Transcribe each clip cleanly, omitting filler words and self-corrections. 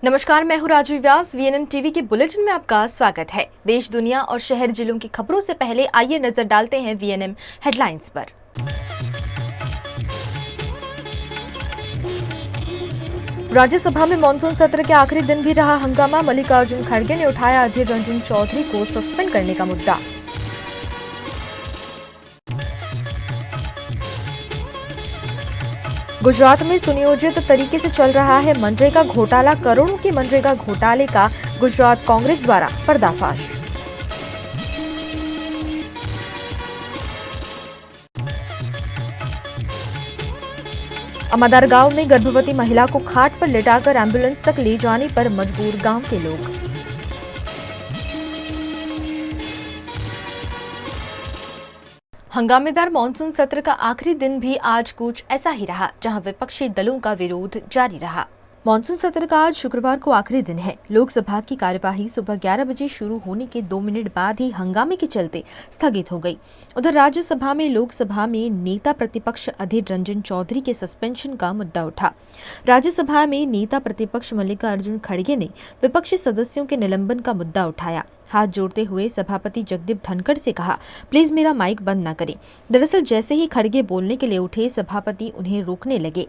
नमस्कार, मैं हूं राजवी व्यास। वीएनएम टीवी के बुलेटिन में आपका स्वागत है। देश, दुनिया और शहर जिलों की खबरों से पहले आइए नजर डालते हैं वीएनएम हेडलाइंस पर। राज्यसभा में मॉनसून सत्र के आखिरी दिन भी रहा हंगामा। मल्लिकार्जुन खड़गे ने उठाया अधीर रंजन चौधरी को सस्पेंड करने का मुद्दा। गुजरात में सुनियोजित तरीके से चल रहा है मनरेगा घोटाला। करोड़ों के मनरेगा घोटाले का गुजरात कांग्रेस द्वारा पर्दाफाश। अमादार गांव में गर्भवती महिला को खाट पर लिटाकर एम्बुलेंस तक ले जाने पर मजबूर गांव के लोग। हंगामेदार मॉनसून सत्र का आखिरी दिन भी आज कुछ ऐसा ही रहा, जहां विपक्षी दलों का विरोध जारी रहा। मॉनसून सत्र का आज शुक्रवार को आखिरी दिन है। लोकसभा की कार्यवाही सुबह 11 बजे शुरू होने के 2 मिनट बाद ही हंगामे के चलते स्थगित हो गई। उधर राज्यसभा में लोकसभा में नेता प्रतिपक्ष अधीर रंजन चौधरी के सस्पेंशन का मुद्दा उठा। राज्यसभा में नेता प्रतिपक्ष मल्लिकार्जुन खड़गे ने विपक्षी सदस्यों के निलंबन का मुद्दा उठाया। हाथ जोड़ते हुए सभापति जगदीप धनखड़ से कहा, प्लीज मेरा माइक बंद न करें। दरअसल जैसे ही खड़गे बोलने के लिए उठे, सभापति उन्हें रोकने लगे।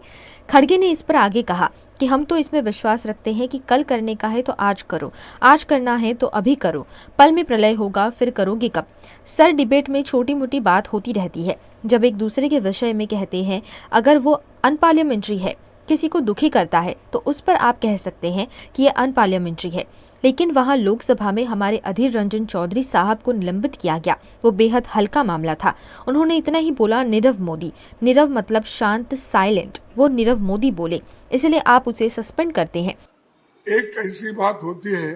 खड़गे ने इस पर आगे कहा कि हम तो इसमें विश्वास रखते हैं कि कल करने का है तो आज करो, आज करना है तो अभी करो, पल में प्रलय होगा फिर करोगे कब। सर, डिबेट में छोटी मोटी बात होती रहती है। जब एक दूसरे के विषय में कहते हैं, अगर वो अनपार्लियामेंट्री है, किसी को दुखी करता है, तो उस पर आप कह सकते हैं कि यह अनपार्लियामेंट्री है। लेकिन वहां लोकसभा में हमारे अधीर रंजन चौधरी साहब को निलंबित किया गया। वो बेहद हल्का मामला था। उन्होंने इतना ही बोला, नीरव मोदी। नीरव मतलब शांत, साइलेंट। वो नीरव मोदी बोले, इसलिए आप उसे सस्पेंड करते हैं। एक ऐसी बात होती है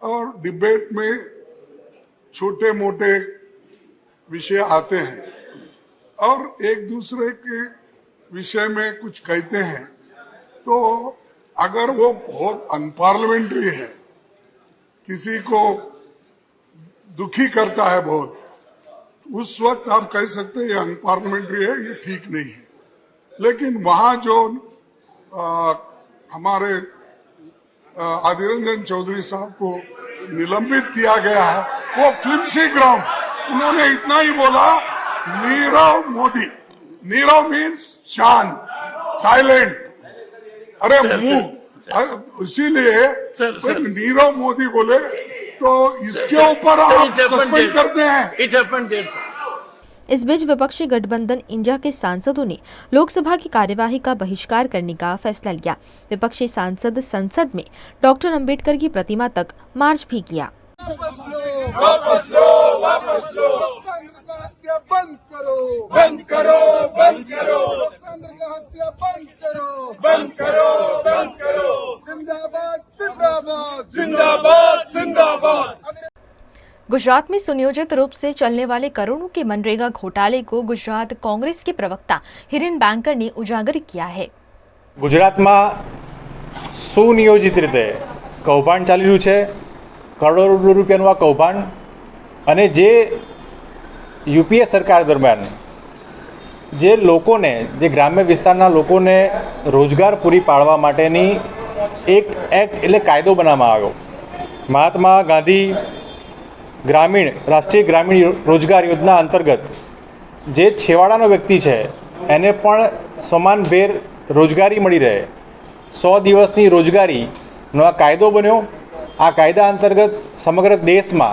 और डिबेट में छोटे मोटे विषय आते हैं और एक दूसरे के विषय में कुछ कहते हैं, तो अगर वो बहुत अनपार्लियामेंट्री है, किसी को दुखी करता है बहुत, उस वक्त आप कह सकते हैं ये अनपार्लियामेंट्री है, ये ठीक नहीं है। लेकिन वहां जो हमारे अधीर रंजन चौधरी साहब को निलंबित किया गया है, वो फ्लिमसी ग्राउंड। उन्होंने इतना ही बोला, नीरव मोदी। नीरव मीन्स शांत, साइलेंट। अरे मुंह, इसीलिए नीरव मोदी बोले तो इसके ऊपर आप सस्पेंड करते हैं। इस बीच विपक्षी गठबंधन इंडिया के सांसदों ने लोकसभा की कार्यवाही का बहिष्कार करने का फैसला लिया। विपक्षी सांसद संसद में डॉक्टर अंबेडकर की प्रतिमा तक मार्च भी किया। वापस लो, वापस लो। लोकतंत्र का हत्या बंद करो, बंद करो, बंद करो। लोकतंत्र का हत्या बंद करो, बंद करो, बंद करो। जिंदाबाद, जिंदाबाद, जिंदाबाद, जिंदाबाद। गुजरात में सुनियोजित रूप से चलने वाले करोड़ों के मनरेगा घोटाले को गुजरात कांग्रेस के प्रवक्ता हिरेन बैंकर ने उजागर किया है। गुजरात में सुनियोजित रीते कौभांड चाली रह्યું છે। करोड़ों રૂપિયાનું આ કૌભાંડ, અને જે યુપીએ સરકાર દરમિયાન જે લોકોને, જે ગ્રામ્ય વિસ્તારના લોકોને રોજગાર પૂરી પાડવા માટેની એક એક્ટ એટલે કાયદો બનાવવામાં આવ્યો। મહાત્મા ગાંધી ગ્રામીણ રાષ્ટ્રીય ગ્રામીણ રોજગાર યોજના અંતર્ગત જે છેવાડાનો વ્યક્તિ છે એને પણ સમાનભેર રોજગારી મળી રહે, 100 દિવસની રોજગારીનો આ કાયદો બન્યો। આ કાયદા અંતર્ગત સમગ્ર દેશમાં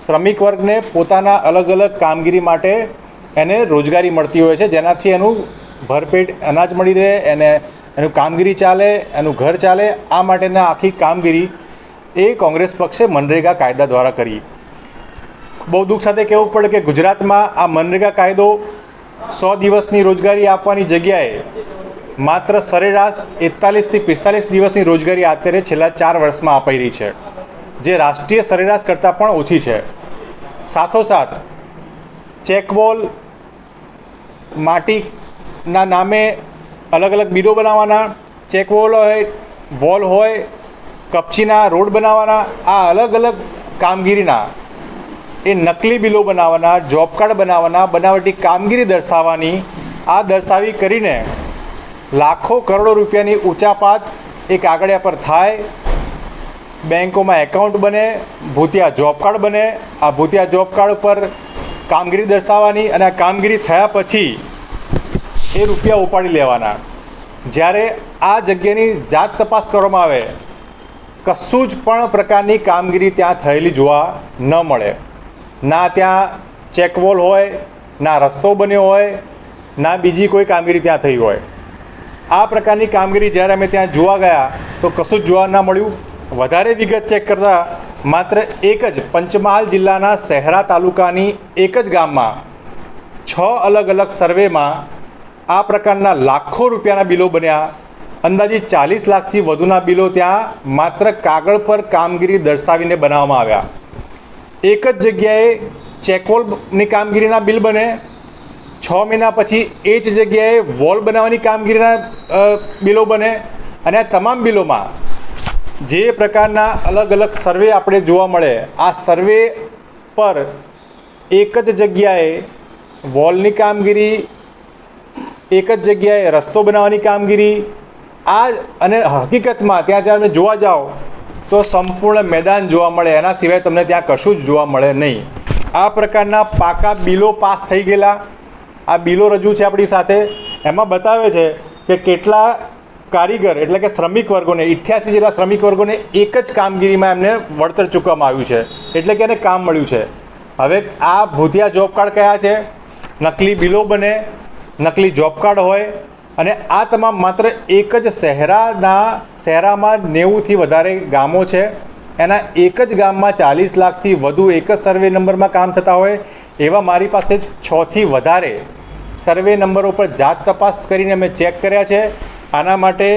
શ્રમિક વર્ગને પોતાના અલગ અલગ કામગીરી માટે એને રોજગારી મળતી હોય છે, જેનાથી એનું ભરપેટ અનાજ મળી રહે, એને એનું કામગીરી ચાલે, એનું ઘર ચાલે। આ માટેના આખી કામગીરી એ કોંગ્રેસ પક્ષે મનરેગા કાયદા દ્વારા કરી। બહુ દુઃખ સાથે કહેવું પડે કે ગુજરાતમાં આ મનરેગા કાયદો 100 દિવસની રોજગારી આપવાની જગ્યાએ માત્ર સરેરાશ 41 થી 45 દિવસની રોજગારી અત્યારે છેલ્લા 4 વર્ષમાં અપાઈ રહી છે, જે રાષ્ટ્રીય સરેરાશ કરતાં પણ ઓછી છે। સાથોસાથ ચેકવોલ, માટીના નામે અલગ અલગ બિલો બનાવવાના, ચેકવોલ હોય, વોલ હોય, કપચીના રોડ બનાવવાના, આ અલગ અલગ કામગીરીના એ નકલી બિલો બનાવવાના, જોબ કાર્ડ બનાવવાના, બનાવટી કામગીરી દર્શાવવાની, આ દર્શાવી કરીને લાખો કરોડો રૂપિયાની ઊંચાપાત એ કાગળિયા પર થાય, બેંકોમાં એકાઉન્ટ બને, ભૂતિયા જોબ કાર્ડ બને, આ ભૂતિયા જોબ કાર્ડ ઉપર કામગીરી દર્શાવવાની અને આ કામગીરી થયા પછી એ રૂપિયા ઉપાડી લેવાના. જ્યારે આ જગ્યાની જાત તપાસ કરવામાં આવે, કશું જ પણ પ્રકારની કામગીરી ત્યાં થયેલી જોવા ન મળે. ના ત્યાં ચેકવોલ હોય, ના રસ્તો બન્યો હોય, ના બીજી કોઈ કામગીરી ત્યાં થઈ હોય. આ પ્રકારની કામગીરી જ્યારે અમે ત્યાં જોવા ગયા તો કશું જ જોવા ના મળ્યું. વધારે વિગત ચેક કરતાં માત્ર એક જ પંચમહાલ જિલ્લાના શહેરા તાલુકાની એક જ ગામમાં 6 અલગ અલગ સર્વેમાં આ પ્રકારના લાખો રૂપિયાના બિલો બન્યા. અંદાજિત 40 લાખથી વધુના બિલો ત્યાં માત્ર કાગળ પર કામગીરી દર્શાવીને બનાવવામાં આવ્યા. એક જ જગ્યાએ ચેકવોલની કામગીરીના બિલ બને, 6 મહિના પછી એ જ જગ્યાએ વોલ બનાવવાની કામગીરીના બિલો બને, અને આ તમામ બિલોમાં જે પ્રકારના અલગ અલગ સર્વે આપણે જોવા મળે, આ સર્વે પર એક જ જગ્યાએ વોલની કામગીરી, એક જ જગ્યાએ રસ્તો બનાવવાની કામગીરી, આ અને હકીકતમાં ત્યાં તમે જોવા જાઓ તો સંપૂર્ણ મેદાન જોવા મળે, એના સિવાય તમને ત્યાં કશું જ જોવા મળે નહીં. આ પ્રકારના પાકા બિલો પાસ થઈ ગયેલા આ બિલો રજૂ છે આપણી સાથે. એમાં બતાવે છે કે કેટલા કારીગર એટલે કે શ્રમિક વર્ગોને 88 જેટલા શ્રમિક વર્ગોને એક જ કામગીરીમાં એમને વળતર ચૂકવવામાં આવ્યું છે, એટલે કે એને કામ મળ્યું છે. હવે આ ભૂતિયા જોબ કાર્ડ કયા છે? નકલી બિલો બને, નકલી જોબ કાર્ડ હોય, અને આ તમામ માત્ર એક જ શહેરામાં 90થી વધારે ગામો છે. એના એક જ ગામમાં 40 લાખથી વધુ એક જ સર્વે નંબરમાં કામ થતા હોય એવા મારી પાસે 6થી વધારે સર્વે નંબરો પર જાત તપાસ કરીને અમે ચેક કર્યા છે. આના માટે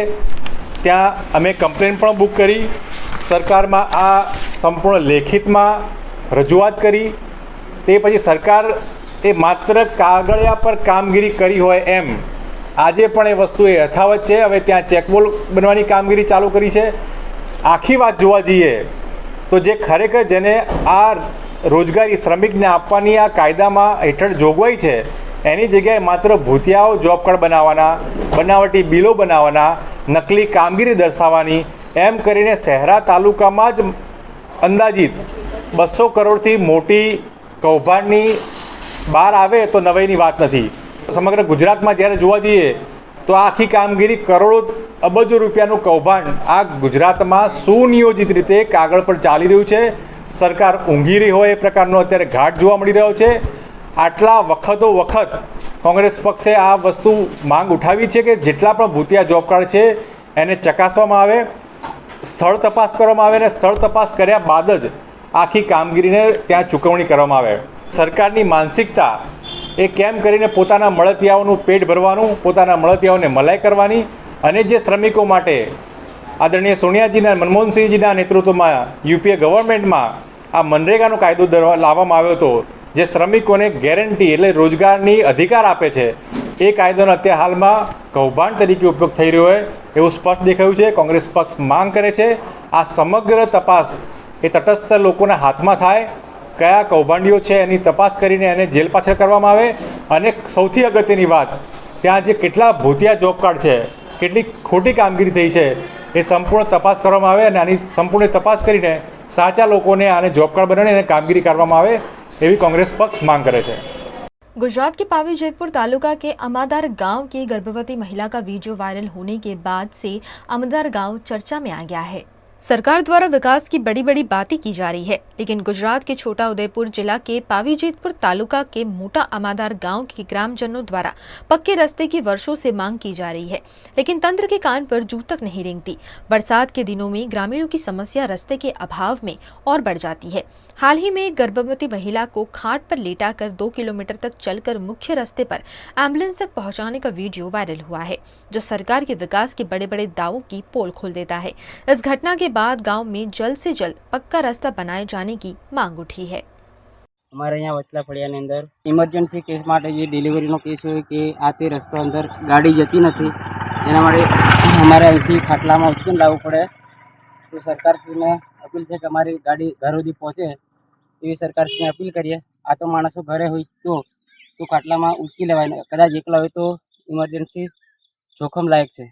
ત્યાં અમે કમ્પ્લેન પણ બુક કરી, સરકારમાં આ સંપૂર્ણ લેખિતમાં રજૂઆત કરી. તે પછી સરકાર એ માત્ર કાગળિયા પર કામગીરી કરી હોય એમ આજે પણ એ વસ્તુ એ યથાવત છે. હવે ત્યાં ચેકબોલ બનવાની કામગીરી ચાલુ કરી છે. આખી વાત જોવા જઈએ તો જે ખરેખર જેને આ રોજગારી શ્રમિકને આપવાની આ કાયદામાં હેઠળ જોગવાઈ છે, એની જગ્યાએ માત્ર ભૂતિયાઓ જોબ કાર્ડ બનાવવાના, બનાવટી બિલો બનાવવાના, નકલી કામગીરી દર્શાવવાની, એમ કરીને શહેરા તાલુકામાં જ અંદાજિત 200 કરોડથી મોટી કૌભાંડની બહાર આવે તો નવાઈની વાત નથી. સમગ્ર ગુજરાતમાં જ્યારે જોવા જઈએ તો આખી કામગીરી કરોડો અબજો રૂપિયાનું કૌભાંડ આ ગુજરાતમાં સુનિયોજિત રીતે કાગળ પર ચાલી રહ્યું છે. સરકાર ઊંઘી રહી હોય એ પ્રકારનો અત્યારે ઘાટ જોવા મળી રહ્યો છે. આટલા વખત કોંગ્રેસ પક્ષે આ વસ્તુ માંગ ઉઠાવી છે કે જેટલા પણ ભૂતિયા જોબ કાર્ડ છે એને ચકાસવામાં આવે, સ્થળ તપાસ કરવામાં આવે, અને સ્થળ તપાસ કર્યા બાદ જ આખી કામગીરીને ત્યાં ચૂકવણી કરવામાં આવે. સરકારની માનસિકતા એ કેમ કરીને પોતાના મળતિયાઓનું પેટ ભરવાનું, પોતાના મળતિયાઓને મલાઈ કરવાની, અને જે શ્રમિકો માટે આદરણીય સોનિયાજીના મનમોહનસિંહજીના નેતૃત્વમાં યુપીએ ગવર્મેન્ટમાં આ મનરેગાનો કાયદો લાવવામાં આવ્યો હતો, જે શ્રમિકોને ગેરંટી એટલે રોજગારની અધિકાર આપે છે, એ કાયદાનો અત્યારે હાલમાં કૌભાંડ તરીકે ઉપયોગ થઈ રહ્યો હોય એવું સ્પષ્ટ દેખાયું છે. કોંગ્રેસ પક્ષ માંગ કરે છે આ સમગ્ર તપાસ એ તટસ્થ લોકોના હાથમાં થાય, કયા કૌભાંડીઓ છે એની તપાસ કરીને એને જેલ પાછળ કરવામાં આવે, અને સૌથી અગત્યની વાત ત્યાં જે કેટલા ભૂતિયા જોબ કાર્ડ છે, કેટલી ખોટી કામગીરી થઈ છે એ સંપૂર્ણ તપાસ કરવામાં આવે, અને આની સંપૂર્ણ તપાસ કરીને સાચા લોકોને આને જોબ કાર્ડ બનાવીને કામગીરી કરવામાં આવે એવી કોંગ્रेस पक्ष मांग करे थे। गुजरात के पावी जेतपुर तालुका के अमादार गांव की गर्भवती महिला का वीडियो वायरल होने के बाद से अमादार गांव चर्चा में आ गया है। सरकार द्वारा विकास की बड़ी बड़ी बातें की जा रही है, लेकिन गुजरात के छोटा उदेपुर जिला के पावीजेतपुर तालुका के मोटा अमादार गांव के ग्रामजनों द्वारा पक्के रास्ते की वर्षों से मांग की जा रही है, लेकिन तंत्र के कान पर जू तक नहीं रेंगती। बरसात के दिनों में ग्रामीणों की समस्या रास्ते के अभाव में और बढ़ जाती है। हाल ही में एक गर्भवती महिला को खाट पर लेटाकर 2 किलोमीटर तक चलकर मुख्य रास्ते पर एम्बुलेंस तक पहुंचाने का वीडियो वायरल हुआ है, जो सरकार के विकास के बड़े बड़े दावों की पोल खोल देता है। इस घटना के बाद गांव में जल्द से जल्द पक्का रास्ता बनाए जाने की मांग उठी है। हमारे यहाँ वचला फड़ियानी अंदर इमरजन्सी केस माटे जे डिलीवरीनो केस होय के आ ते रस्तो अंदर गाड़ी जती नथी, एना माटे अमारे અહીંથી ખાટલામાં ઉચકીને લાવવું પડે। તો સરકારશ્રીને अपील છે કે અમારી ગાડી ઘર સુધી પહોંચે એવી સરકારશ્રીને अपील કરીએ। આ તો માણસો ઘરે હોય તો ખાટલામાં ઉચકી લેવાય, કદાચ એકલા હોય તો ઇમરજન્સી જોખમ લાયક છે।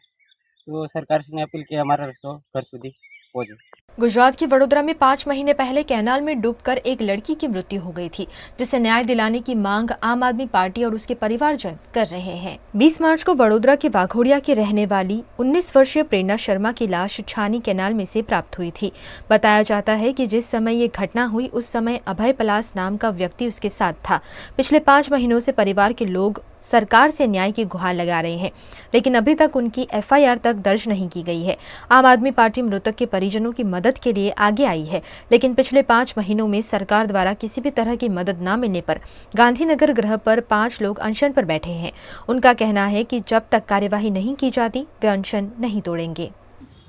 તો સરકારશ્રીને અપીલ કે અમારા રસ્તો ઘર સુધી પહોંચે। गुजरात के वडोदरा में 5 महीने पहले कैनाल में डूबकर एक लड़की की मृत्यु हो गई थी, जिसे न्याय दिलाने की मांग आम आदमी पार्टी और उसके परिवारजन कर रहे हैं। 20 मार्च को वडोदरा के वाघोड़िया की रहने वाली 19 वर्षीय प्रेरणा शर्मा की लाश छानी कैनाल में से प्राप्त हुई थी। बताया जाता है कि जिस समय ये घटना हुई उस समय अभय पलास नाम का व्यक्ति उसके साथ था। पिछले 5 महीनों से परिवार के लोग सरकार से न्याय की गुहार लगा रहे हैं, लेकिन अभी तक उनकी FIR तक दर्ज नहीं की गई है। आम आदमी पार्टी मृतक के परिजनों की मदद के लिए आगे आई है, लेकिन पिछले 5 महीनों में सरकार द्वारा किसी भी तरह की मदद न मिलने पर गांधीनगर गृह पर 5 लोग अनशन पर बैठे हैं। उनका कहना है कि जब तक कार्यवाही नहीं की जाती वे अनशन नहीं तोड़ेंगे।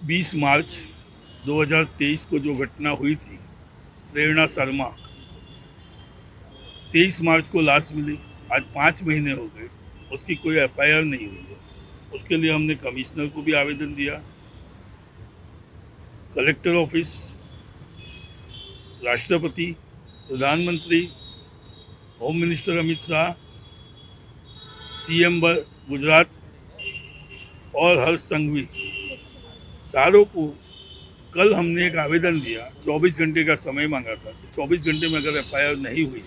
20 मार्च 2023 को जो घटना हुई थी, प्रेरणा शर्मा, 23 मार्च को लाश मिली। आज 5 महीने हो गए, उसकी कोई FIR नहीं हुई है। उसके लिए हमने कमिश्नर को भी आवेदन दिया, कलेक्टर ऑफिस, राष्ट्रपति, प्रधानमंत्री, home minister Amit Shah, CM Gujarat और हर्ष संघवी, सारों को कल हमने एक आवेदन दिया। 24 घंटे का समय मांगा था कि 24 घंटे में अगर FIR नहीं हुई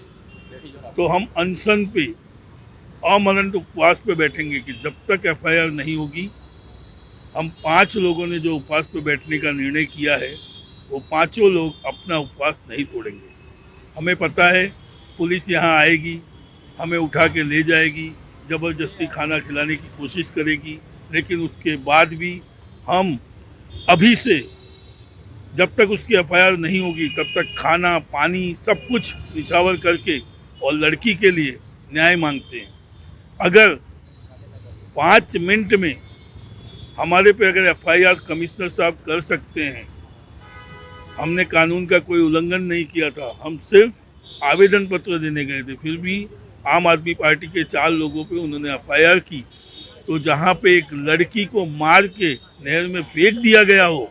तो हम अनशन पे, अमरंट उपवास पे बैठेंगे कि जब तक FIR नहीं होगी। हम 5 लोगों ने जो उपवास पे बैठने का निर्णय किया है, वो 5 लोग अपना उपवास नहीं तोड़ेंगे। हमें पता है पुलिस यहाँ आएगी, हमें उठा के ले जाएगी, ज़बरदस्ती खाना खिलाने की कोशिश करेगी, लेकिन उसके बाद भी हम अभी से जब तक उसकी FIR नहीं होगी तब तक खाना पानी सब कुछ निछावर करके और लड़की के लिए न्याय मांगते हैं। अगर 5 मिनट में हमारे पे अगर FIR कमिश्नर साहब कर सकते हैं, हमने कानून का कोई उल्लंघन नहीं किया था, हम सिर्फ आवेदन पत्र देने गए थे, फिर भी आम आदमी पार्टी के 4 लोगों पे उन्होंने FIR की। तो जहाँ पे एक लड़की को मार के नहर में फेंक दिया गया हो,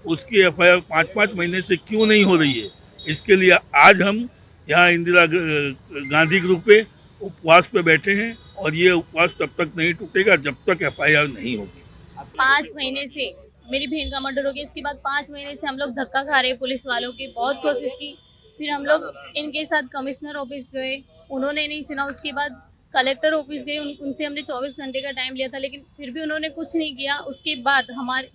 उसकी FIR 5-5 महीने से क्यों नहीं हो रही है? इसके लिए आज हम यहाँ इंदिरा गांधी ग्रुप पे उपवास पे बैठे हैं और ये उपवास तब तक नहीं टूटेगा जब तक FIR नहीं होगी। 5 महीने से मेरी बहन का मर्डर हो गया, इसके बाद 5 महीने से हम लोग धक्का खा रहे हैं पुलिस वालों की। बहुत कोशिश की, फिर हम लोग इनके साथ कमिश्नर ऑफिस गए, उन्होंने नहीं सुना। उसके बाद कलेक्टर ऑफिस गए, उनसे हमने 24 घंटे का टाइम लिया था, लेकिन फिर भी उन्होंने कुछ नहीं किया। उसके बाद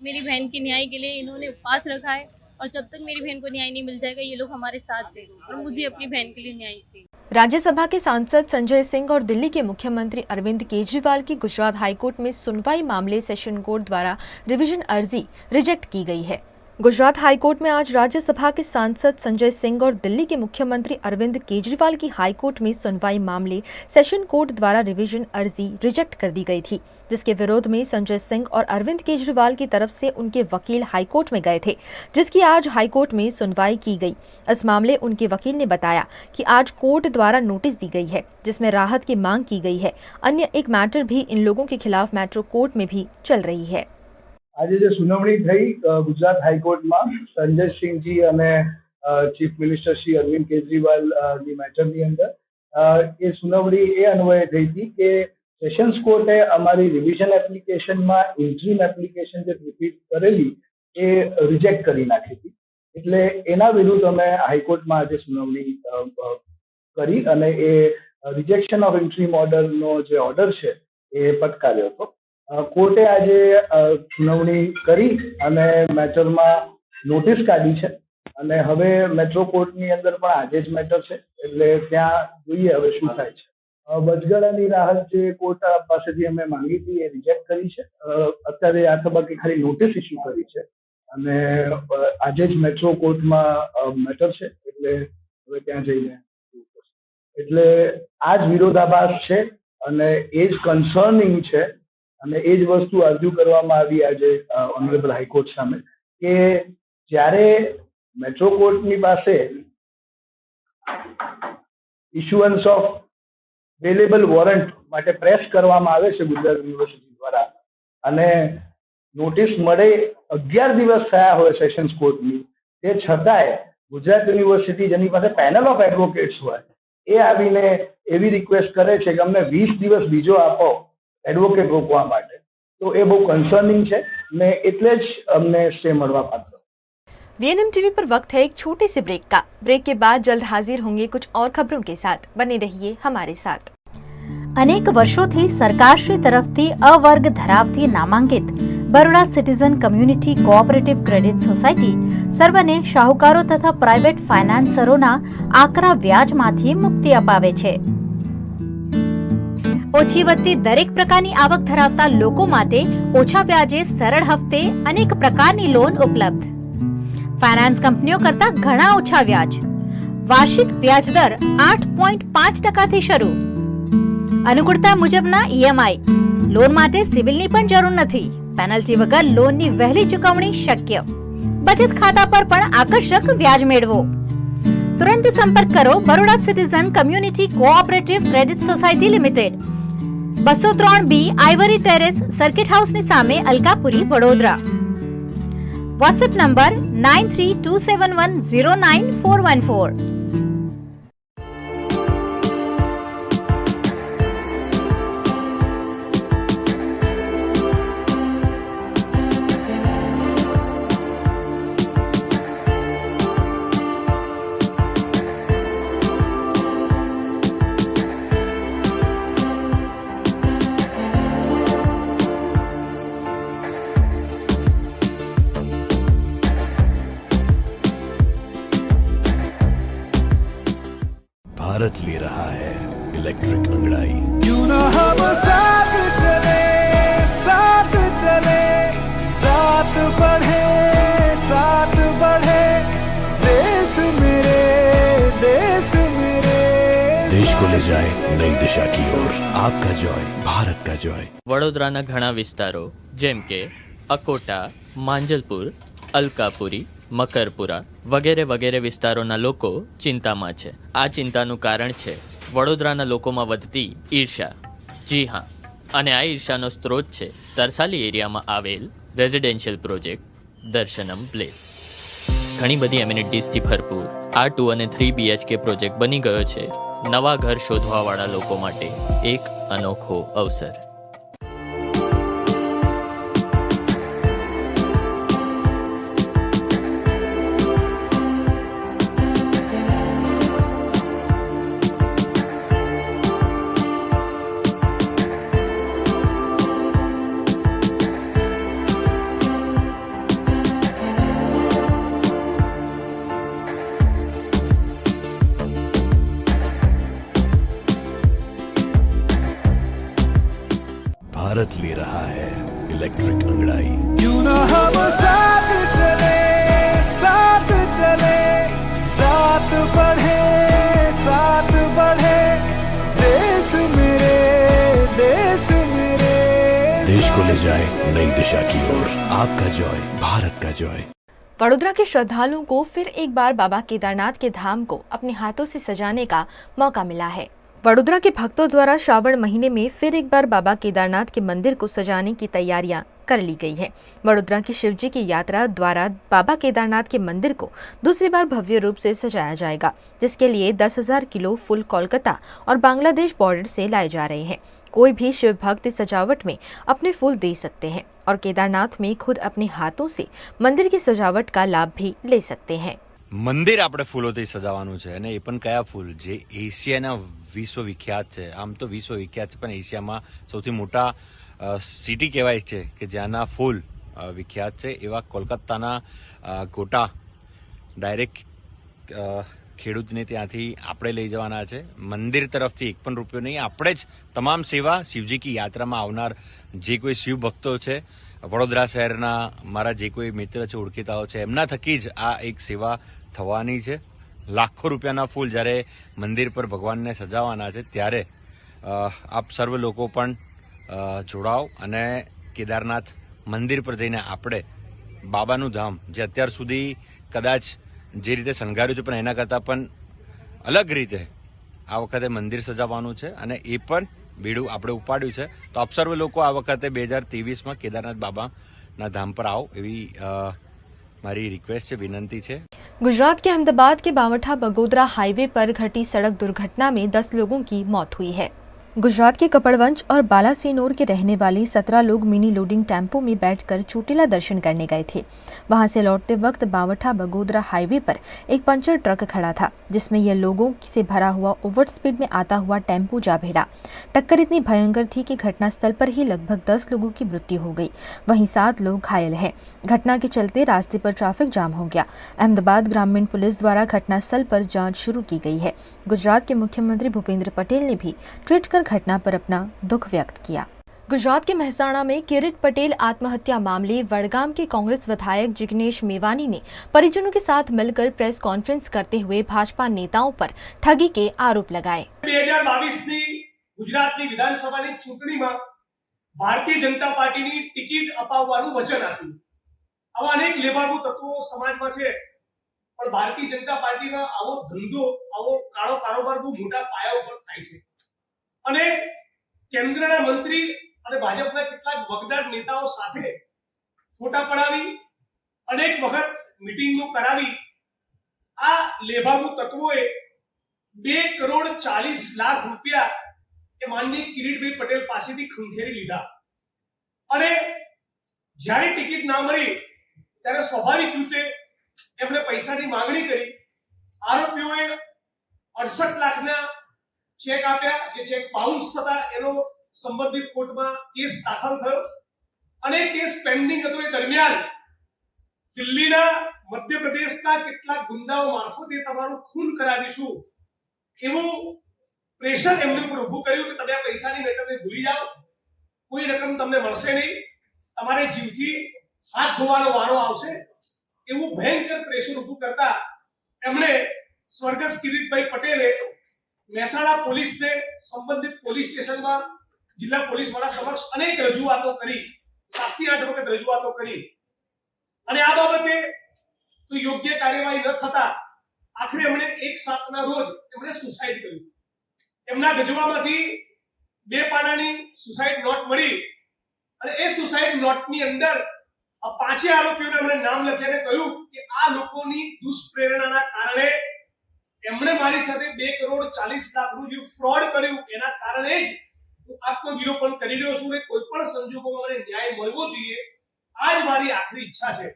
मेरी बहन के न्याय के लिए इन्होंने उपवास रखा है और जब तक मेरी बहन को न्याय नहीं मिल जाएगा ये लोग हमारे साथ थे और मुझे अपनी बहन के लिए न्याय चाहिए। राज्यसभा के सांसद संजय सिंह और दिल्ली के मुख्यमंत्री अरविंद केजरीवाल की गुजरात हाईकोर्ट में सुनवाई मामले सेशन कोर्ट द्वारा रिवीजन अर्जी रिजेक्ट की गई है। गुजरात हाईकोर्ट में आज राज्यसभा के सांसद संजय सिंह और दिल्ली के मुख्यमंत्री अरविंद केजरीवाल की हाईकोर्ट में सुनवाई मामले सेशन कोर्ट द्वारा रिवीजन अर्जी रिजेक्ट कर दी गई थी, जिसके विरोध में संजय सिंह और अरविंद केजरीवाल की तरफ से उनके वकील हाईकोर्ट में गए थे, जिसकी आज हाईकोर्ट में सुनवाई की गई। इस मामले उनके वकील ने बताया कि आज कोर्ट द्वारा नोटिस दी गई है, जिसमें राहत की मांग की गई है। अन्य एक मैटर भी इन लोगों के खिलाफ मेट्रो कोर्ट में भी चल रही है। આજે જે સુનાવણી થઈ ગુજરાત હાઈકોર્ટમાં સંજય સિંહજી અને ચીફ મિનિસ્ટર શ્રી અરવિંદ કેજરીવાલ ની મેટરની અંદર એ સુનાવણી એ અન્વયે થઈ હતી કે સેશન્સ કોર્ટે અમારી રિવિઝન એપ્લિકેશનમાં ઇન્ટ્રીમ એપ્લિકેશન જે રિપીટ કરેલી એ રિજેક્ટ કરી નાખી હતી, એટલે એના વિરુદ્ધ અમે હાઈકોર્ટમાં આજે સુનાવણી કરી અને એ રિજેક્શન ઓફ ઇન્ટ્રીમ ઓર્ડરનો જે ઓર્ડર છે એ પટકાર્યો હતો। કોર્ટે આજે સુનાવણી કરી અને મેટરમાં નોટિસ કાઢી છે અને હવે મેટ્રો કોર્ટની અંદર પણ આજે જ મેટર છે, એટલે ત્યાં જોઈએ હવે શું થાય છે। વચગાળાની રાહત જે કોર્ટ પાસેથી અમે માંગી હતી એ રિજેક્ટ કરી છે। અત્યારે આ તબક્કે ખાલી નોટિસ ઇસ્યુ કરી છે અને આજે જ મેટ્રો કોર્ટમાં મેટર છે, એટલે હવે ત્યાં જઈને એટલે આ જ વિરોધાભાસ છે અને એ જ કન્સર્નિંગ છે અને એ જ વસ્તુ અરજૂ કરવામાં આવી આજે ઓનરેબલ હાઈકોર્ટ સામે કે જ્યારે મેટ્રો કોર્ટની પાસે ઇસ્યુઅન્સ ઓફ વેલેબલ વોરંટ માટે પ્રેસ કરવામાં આવે છે ગુજરાત યુનિવર્સિટી દ્વારા અને નોટિસ મળે 11 દિવસ થયા હોય સેશન્સ કોર્ટની, તે છતાંય ગુજરાત યુનિવર્સિટી જેની પાસે પેનલ ઓફ એડવોકેટ્સ હોય એ આવીને એવી રિક્વેસ્ટ કરે છે કે અમને 20 દિવસ બીજો આપો એડવોકેટ રોકવા માટે। તો એ બહુ કન્સર્નિંગ છે ને એટલે જ અમને સ્ટે મળવા પાત્ર। वीएनएम टीवी पर वक्त है एक छोटे से ब्रेक का। ब्रेक के बाद जल्द हाजिर होंगे कुछ और खबरों के साथ। बने रहिए हमारे साथ। अनेक वर्षोથી સરકારશ્રી તરફથી અવર્ગ ધરાવતી નામાંકિત Baroda citizen community cooperative credit society સર્વને શાહુકારો તથા પ્રાઇવેટ ફાઇનાન્સરોના આકરા વ્યાજમાંથી મુક્તિ અપાવે છે। ઓછી વત્તી દરેક પ્રકારની આવક ધરાવતા લોકો માટે ઓછા વ્યાજે સરળ હપ્તે અનેક પ્રકારની લોન ઉપલબ્ધ। ફાઇનાન્સ કંપનીઓ કરતા ઘણા ઓછા વ્યાજ। વાર્ષિક વ્યાજ દર 8.5% શરૂ। અનુકૂળતા મુજબના ઈએમઆઈ। લોન માટે સિવિલની પણ જરૂર નથી। પેનલ્ટી વગર લોનની વહેલી ચૂકવણી શક્ય। બચત ખાતા પર પણ આકર્ષક વ્યાજ મેળવો। તુરંત સંપર્ક કરો Baroda citizen community cooperative credit society limited, 203B ivory terrace, circuit હાઉસની સામે, અલકાપુરી, વડોદરા। WhatsApp number 9327109414। भारत ले रहा है इलेक्ट्रिक अंगड़ाई। क्यों ना हम साथ चले, साथ चले, साथ बढ़े, साथ बढ़े, देश मेरे, देश मेरे। देश को ले जाए नई दिशा की ओर। आपका जॉय, भारत का जॉय। વડોદરાના ઘણા વિસ્તારો જેમ કે અકોટા, માંજલપુર, અલકાપુરી, મકરપુરા વગેરે વગેરે વિસ્તારોના લોકો ચિંતામાં છે। આ ચિંતાનું કારણ છે વડોદરાના લોકોમાં વધતી ઈર્ષા। જી હા, અને આ ઈર્ષાનો સ્ત્રોત છે તરસાલી એરિયામાં આવેલ રેઝિડેન્શિયલ પ્રોજેક્ટ દર્શનમ પ્લેસ। ઘણી બધી એમ્યુનિટીઝથી ભરપૂર આ 2 અને 3 BHK પ્રોજેક્ટ બની ગયો છે નવા ઘર શોધવાવાળા લોકો માટે એક અનોખો અવસર। भारत ले रहा है इलेक्ट्रिक अंगड़ाई। क्यों ना हम साथ चले, साथ चले, साथ बढ़े, साथ बढ़े, देश मेरे, देश मेरे। देश को ले जाए नई दिशा की ओर। आपका जॉय, भारत का जॉय। वडोदरा के श्रद्धालुओं को फिर एक बार बाबा केदारनाथ के धाम को अपने हाथों से सजाने का मौका मिला है। वडोदरा के भक्तों द्वारा श्रावण महीने में फिर एक बार बाबा केदारनाथ के मंदिर को सजाने की तैयारियां कर ली गई है। वडोदरा की शिवजी की यात्रा द्वारा बाबा केदारनाथ के मंदिर को दूसरी बार भव्य रूप से सजाया जाएगा, जिसके लिए 10,000 किलो फूल कोलकाता और बांग्लादेश बॉर्डर से लाए जा रहे हैं। कोई भी शिव भक्त इस सजावट में अपने फूल दे सकते हैं और केदारनाथ में खुद अपने हाथों से मंदिर की सजावट का लाभ भी ले सकते हैं। મંદિર આપણે ફૂલોથી સજાવવાનું છે અને એ પણ કયા ફૂલ જે એશિયાના વિશ્વવિખ્યાત છે। આમ તો વિશ્વવિખ્યાત છે પણ એશિયામાં સૌથી મોટા સિટી કહેવાય છે કે જ્યાંના ફૂલ વિખ્યાત છે એવા કોલકાતાના ગોટા ડાયરેક્ટ ખેડૂતને ત્યાંથી આપણે લઈ જવાના છે। મંદિર તરફથી એક પણ રૂપિયો નહીં, આપણે જ તમામ સેવા શિવજી કી યાત્રામાં આવનાર જે કોઈ શિવ ભક્તો છે વડોદરા શહેરના મારા જે કોઈ મિત્ર છે, ઓળખીતાઓ છે, એમના થકી જ આ એક સેવા થવાની છે। લાખો રૂપિયાના ફૂલ જ્યારે મંદિર પર ભગવાનને સજાવવાના છે ત્યારે આપ સર્વ લોકો પણ જોડાઓ અને કેદારનાથ મંદિર પર જઈને આપણે બાબાનું ધામ જે અત્યાર સુધી કદાચ જે રીતે શણગાર્યું છે પણ એના કરતાં પણ અલગ રીતે આ વખતે મંદિર સજાવવાનું છે અને એ પણ બીડું આપણે ઉપાડ્યું છે। તો આપ સર્વ લોકો આ વખતે 2023માં કેદારનાથ બાબાના ધામ પર આવો એવી મારી रिक्वेस्ट है, विनंती है। गुजरात के अहमदाबाद के बावठा बगोदरा हाईवे पर घटी सड़क दुर्घटना में 10 लोगों की मौत हुई है। गुजरात के कपड़वंज और बालासिनोर के रहने वाले 17 लोग मिनी लोडिंग टेम्पो में बैठकर चोटीला दर्शन करने गए थे। वहां से लौटते वक्त बावठा बगोदरा हाईवे पर एक पंचर ट्रक खड़ा था, जिसमें यह लोगों से भरा हुआ ओवर स्पीड में आता हुआ टेम्पो जा भिड़ा। टक्कर इतनी भयंकर थी कि घटनास्थल पर ही लगभग 10 लोगों की मृत्यु हो गई, वहीं 7 लोग घायल हैं। घटना के चलते रास्ते पर ट्रैफिक जाम हो गया। अहमदाबाद ग्रामीण पुलिस द्वारा घटनास्थल पर जांच शुरू की गई है। गुजरात के मुख्यमंत्री भूपेंद्र पटेल ने भी ट्वीट कर घटना पर अपना दुख व्यक्त किया। गुजरात के मेहसाणा में किरीट पटेल आत्महत्या मामले वडगाम के कांग्रेस विधायक जिग्नेश मेवानी ने परिजनों के साथ मिलकर प्रेस कॉन्फ्रेंस करते हुए भाजपा नेताओं पर ठगी के आरोप लगाए। 2022ની ગુજરાતની વિધાનસભાની ચૂંટણીમાં ભારતીય જનતા પાર્ટીની ટિકિટ અપાવવાનું વચન આપ્યું. આવા અનેક લેભાગુ તત્વો સમાજમાં છે, પણ ભારતીય જનતા પાર્ટીમાં આવો ધંધો, આવો કાળો કારોબાર બહુ મોટા પાયા ઉપર થાય છે. અને કેન્દ્રના મંત્રી અને ભાજપના કેટલાક વગદાર નેતાઓ સાથે ફોટા પડાવી અનેક વખત મીટિંગો કરાવી આ લેભાગુ તત્વોએ 2,40,00,000 રૂપિયા એ માનનીય કિરીટભાઈ પટેલ પાસેથી ખંખેરી લીધા. અને જ્યારે ટિકિટ ના મળી ત્યારે સ્વાભાવિક રીતે એમણે પૈસાની માંગણી કરી. આરોપીઓએ 68 લાખના ચેક આપ્યા, જે ચેક બાઉન્સ થતા એનો સંબંધિત કોર્ટમાં કેસ દાખલ થયો અને કેસ પેન્ડિંગ હતો. એ દરમિયાન દિલ્હીના મધ્યપ્રદેશના કેટલાક ગુંડાઓ મારફતે તમારું ખૂન કરાવીશું એવું પ્રેશર એમની ઉપર ઊભું કર્યું કે તમે આ પૈસાની મેટરને ભૂલી જાઓ, કોઈ રકમ તમને મળશે નહીં, તમારે જીવથી હાથ ધોવાનો વારો આવશે, એવું ભયંકર પ્રેશર ઊભું કરતા એમણે સ્વર્ગસ્થ કિરીટભાઈ પટેલે મહેસાણા પોલીસને સંબંધિત પોલીસ સ્ટેશનમાં જિલ્લા પોલીસ વાળા સમક્ષ અનેક રજૂઆતો કરી, 7 થી 8 વખત રજૂઆતો કરી અને આ બાબતે કોઈ યોગ્ય કાર્યવાહી ન થતા આખરે એમણે 1/7ના રોજ એમણે સુસાઇડ કર્યું. એમના ગજવામાંથી 2 પાનાની સુસાઇડ નોટ મળી અને એ સુસાઇડ નોટની અંદર આ 5 આરોપીઓને એમણે નામ લખ્યા અને કહ્યું કે આ લોકોની દુષ્પ્રેરણાના કારણે એમણે મારી સાથે 2,40,00,000નું જે ફ્રોડ કર્યું એના કારણે જ હું આત્મવિલોપન કરી રહ્યો છું અને કોઈ પણ સંજોગોમાં મને ન્યાય મળવો જોઈએ, આ જ મારી આખરી ઈચ્છા છે.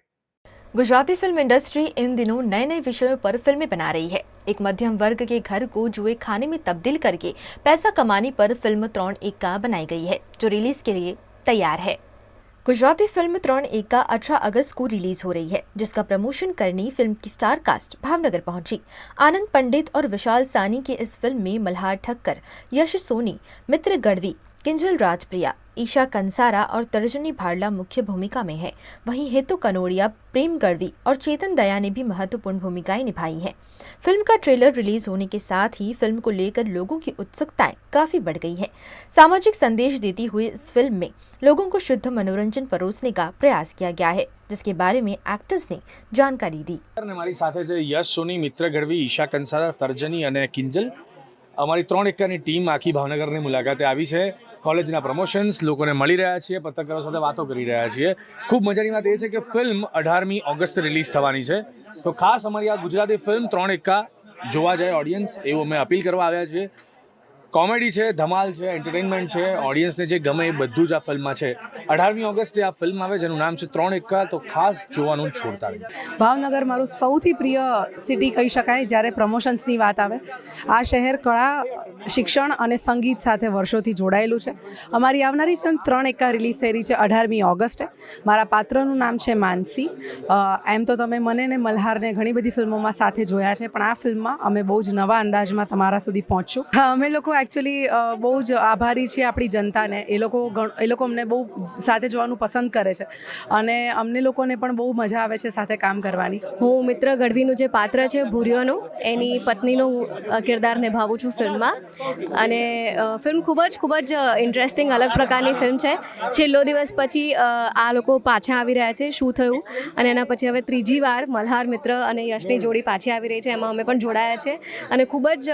गुजराती फिल्म इंडस्ट्री इन दिनों नए नए विषयों पर फिल्में बना रही है। एक मध्यम वर्ग के घर को जुए खाने में तब्दील करके पैसा कमाने पर फिल्म 3 बनाई गई है, जो रिलीज के लिए तैयार है। गुजराती फिल्म 3 18 अगस्त को रिलीज हो रही है, जिसका प्रमोशन करने फिल्म की स्टार कास्ट भावनगर पहुंची। आनंद पंडित और विशाल सानी के इस फिल्म में मल्हार ठक्कर, यश सोनी, मित्र गढ़वी, किंजल राजप्रिया, ईशा कंसारा और तर्जनी भाड़ला मुख्य भूमिका में है। वहीं हेतु कनोड़िया, प्रेम गढ़वी और चेतन दया ने भी महत्वपूर्ण भूमिकाएं निभाई हैं। फिल्म का ट्रेलर रिलीज होने के साथ ही फिल्म को लेकर लोगों की उत्सुकताएं काफी बढ़ गई हैं। सामाजिक संदेश देती हुई इस फिल्म में लोगों को शुद्ध मनोरंजन परोसने का प्रयास किया गया है, जिसके बारे में एक्टर्स ने जानकारी दी। મારી સાથે છે યશ સોની, મિત્ર ગઢવી, ઈશા કંસારા, તર્જની અને કિંજલ. અમારી 3 ટીમ આખી ભાવનગરની મુલાકાતે આવી છે. કોલેજના પ્રમોશન્સ, લોકોને મળી રહ્યા છીએ, પત્રકારો સાથે વાતો કરી રહ્યા છીએ. ખૂબ મજાની વાત એ છે કે ફિલ્મ 18મી ઓગસ્ટ રિલીઝ થવાની છે, તો ખાસ અમારી આ ગુજરાતી ફિલ્મ 3 જોવા જાય ઓડિયન્સ, એવું અમે અપીલ કરવા આવ્યા છીએ. કોમેડી છે, ધમાલ છે, એન્ટરટેનમેન્ટ છે, ઓડિયન્સને જે ગમે એ બધું જ આ ફિલ્મમાં છે. 18મી ઓગસ્ટે આ ફિલ્મ આવે જેનું નામ છે 3 તો ખાસ જોવાનું છોડતા નહીં. ભાવનગર મારું સૌથી પ્રિય સિટી કહી શકાય જ્યારે પ્રમોશન્સની વાત આવે. આ શહેર કળા, શિક્ષણ અને સંગીત સાથે વર્ષોથી જોડાયેલું છે. અમારી આવનારી ફિલ્મ 3 રિલીઝ થઈ રહી છે 18મી ઓગસ્ટે. મારા પાત્રનું નામ છે માનસી. એમ તો તમે મને ને મલ્હારને ઘણી બધી ફિલ્મોમાં સાથે જોયા છે, પણ આ ફિલ્મમાં અમે બહુ જ નવા અંદાજમાં તમારા સુધી પહોંચશું. અમે લોકો એકચ્યુઅલી બહુ જ આભારી છીએ આપણી જનતાને. એ લોકો અમને બહુ સાથે જોવાનું પસંદ કરે છે અને અમને લોકોને પણ બહુ મજા આવે છે સાથે કામ કરવાની. હું મિત્ર ગઢવીનું જે પાત્ર છે ભૂરિયોનું, એની પત્નીનું કિરદાર નિભાવું છું ફિલ્મમાં. અને ફિલ્મ ખૂબ જ ઇન્ટરેસ્ટિંગ, અલગ પ્રકારની ફિલ્મ છે. છેલ્લો દિવસ પછી આ લોકો પાછા આવી રહ્યા છે, શું થયું, અને એના પછી હવે 3જી વાર મલ્હાર, મિત્ર અને યશની જોડી પાછી આવી રહી છે. એમાં અમે પણ જોડાયા છે અને ખૂબ જ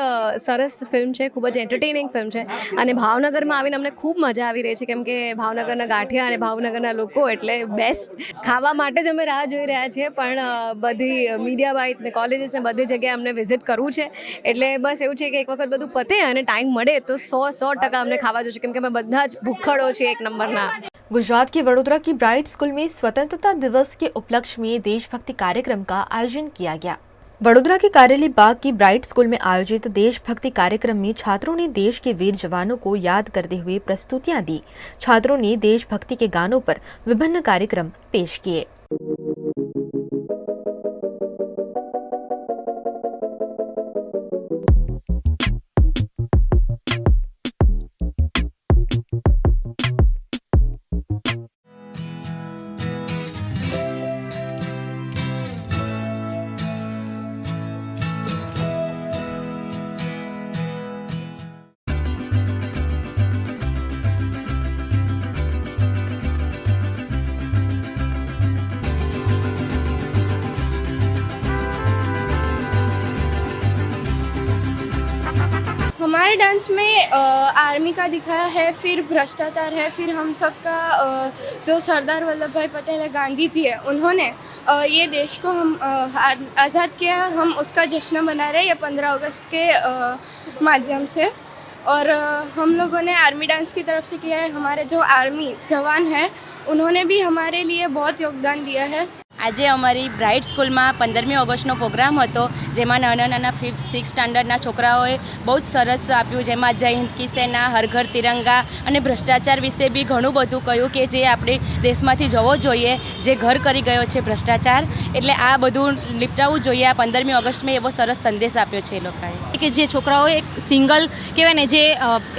સરસ ફિલ્મ છે, ખૂબ જ એન્ટરટેનિંગ એન્ટરટેનિંગ ફિલ્મ છે અને ભાવનગરમાં આવીને અમને ખૂબ મજા આવી રહી છે કેમ કે ભાવનગરના ગાંઠિયા અને ભાવનગરના લોકો એટલે બેસ્ટ. ખાવા માટે જ અમે રાહ જોઈ રહ્યા છીએ પણ બધી મીડિયા બાઇટ્સ ને કોલેજીસ ને બધી જગ્યાએ અમને વિઝિટ કરવું છે એટલે બસ એવું છે કે એક વખત બધું પતે અને ટાઈમ મળે તો 100% અમને ખાવા જોઈશે કેમ કે અમે બધા જ ભૂખડો છીએ એક નંબરના. गुजरात के वडोदरा की ब्राइट स्कूल में स्वतंत्रता दिवस के उपलक्ष्य में देशभक्ति कार्यक्रम का आयोजन किया गया. वडोदरा के कार्यालय बाग की ब्राइट स्कूल में आयोजित देशभक्ति कार्यक्रम में छात्रों ने देश के वीर जवानों को याद करते हुए प्रस्तुतियां दी. छात्रों ने देशभक्ति के गानों पर विभिन्न कार्यक्रम पेश किए. हमारे डांस में आर्मी का दिखाया है, फिर भ्रष्टाचार है, फिर हम सब का जो सरदार वल्लभ भाई पटेल गांधी जी है उन्होंने ये देश को हम आज़ाद किया और हम उसका जश्न मना रहे हैं ये 15 अगस्त के माध्यम से. और हम लोगों ने आर्मी डांस की तरफ से किया है. हमारे जो आर्मी जवान हैं उन्होंने भी हमारे लिए बहुत योगदान दिया है. આજે અમારી બ્રાઇટ સ્કૂલમાં 15મી ઓગસ્ટનો પ્રોગ્રામ હતો જેમાં નાના નાના 5th 6th સ્ટાન્ડર્ડના છોકરાઓએ બહુ જ સરસ આપ્યું જેમાં જય હિન્દ કી સેના હર ઘર તિરંગા અને ભ્રષ્ટાચાર વિશે બી ઘણું બધું કહ્યું કે જે આપણે દેશમાંથી જવો જોઈએ જે ઘર કરી ગયો છે ભ્રષ્ટાચાર એટલે આ બધું નિપટાવવું જોઈએ. આ 15મી ઓગસ્ટમાં એવો સરસ સંદેશ આપ્યો છે એ લોકોએ કે જે છોકરાઓ એક સિંગલ કહેવાય ને જે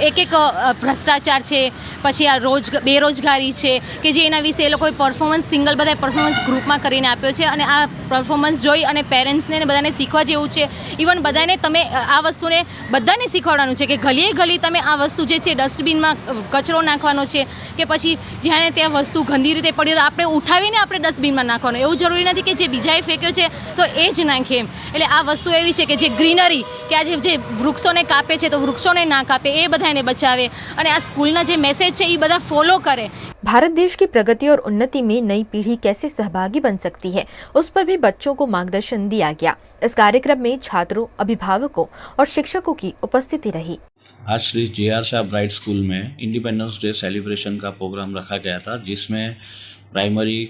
એક ભ્રષ્ટાચાર છે પછી આ બેરોજગારી છે કે જે એના વિશે એ લોકોએ પરફોર્મન્સ સિંગલ બધા પરફોર્મન્સ ગ્રુપમાં કરીને આપ્યો છે અને આ પરફોર્મન્સ જોઈ અને પેરેન્ટ્સને ને બધાને શીખવા જેવું છે. ઇવન બધાને તમે આ વસ્તુને બધાને શીખવાડવાનું છે કે ગલીએ ગલી તમે આ વસ્તુ જે છે ડસ્ટબિનમાં કચરો નાખવાનો છે કે પછી જ્યાં ત્યાં વસ્તુ ગંદી રીતે પડી તો આપણે ઉઠાવીને આપણે ડસ્ટબિનમાં નાખવાનો. એવું જરૂરી નથી કે જે બીજાએ ફેંક્યો છે તો એ જ નાખે એમ. એટલે આ વસ્તુ એવી છે કે જે ગ્રીનરી કે આજે જે વૃક્ષોને કાપે છે તો વૃક્ષોને ના કાપે એ બધાને બચાવે અને આ સ્કૂલના જે મેસેજ છે એ બધા ફોલો करे. भारत देश की प्रगति और उन्नति में नई पीढ़ी कैसे सहभागी बन सकती है उस पर भी बच्चों को मार्गदर्शन दिया गया. इस कार्यक्रम में छात्रों, अभिभावकों और शिक्षकों की उपस्थिति रही. आज Shri JR Shah bright school में इंडिपेंडेंस डे सेलिब्रेशन का प्रोग्राम रखा गया था जिसमें प्राइमरी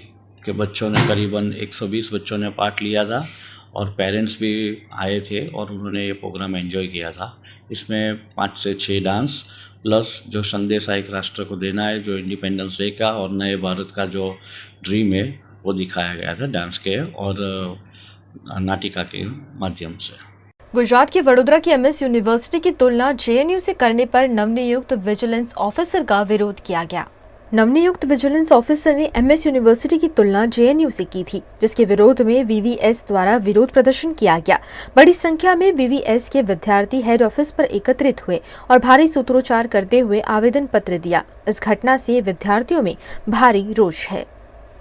के बच्चों ने करीबन 120 बच्चों ने पार्ट लिया था और पेरेंट्स भी आए थे और उन्होंने ये प्रोग्राम एंजॉय किया था. इसमें 5 से 6 डांस प्लस जो संदेश एक राष्ट्र को देना है जो इंडिपेंडेंस डे का और नए भारत का जो ड्रीम है वो दिखाया गया था डांस के और नाटिका के माध्यम से. गुजरात के वडोदरा की MS यूनिवर्सिटी की तुलना JNU से करने पर नवनियुक्त विजिलेंस ऑफिसर का विरोध किया गया. नवनियुक्त विजिलेंस ऑफिसर ने MS यूनिवर्सिटी की तुलना JNU से की थी जिसके विरोध में VVS द्वारा विरोध प्रदर्शन किया गया. बड़ी संख्या में VVS के विद्यार्थी हेड ऑफिस पर एकत्रित हुए और भारी सूत्रोच्चार करते हुए आवेदन पत्र दिया. इस घटना से विद्यार्थियों में भारी रोष है.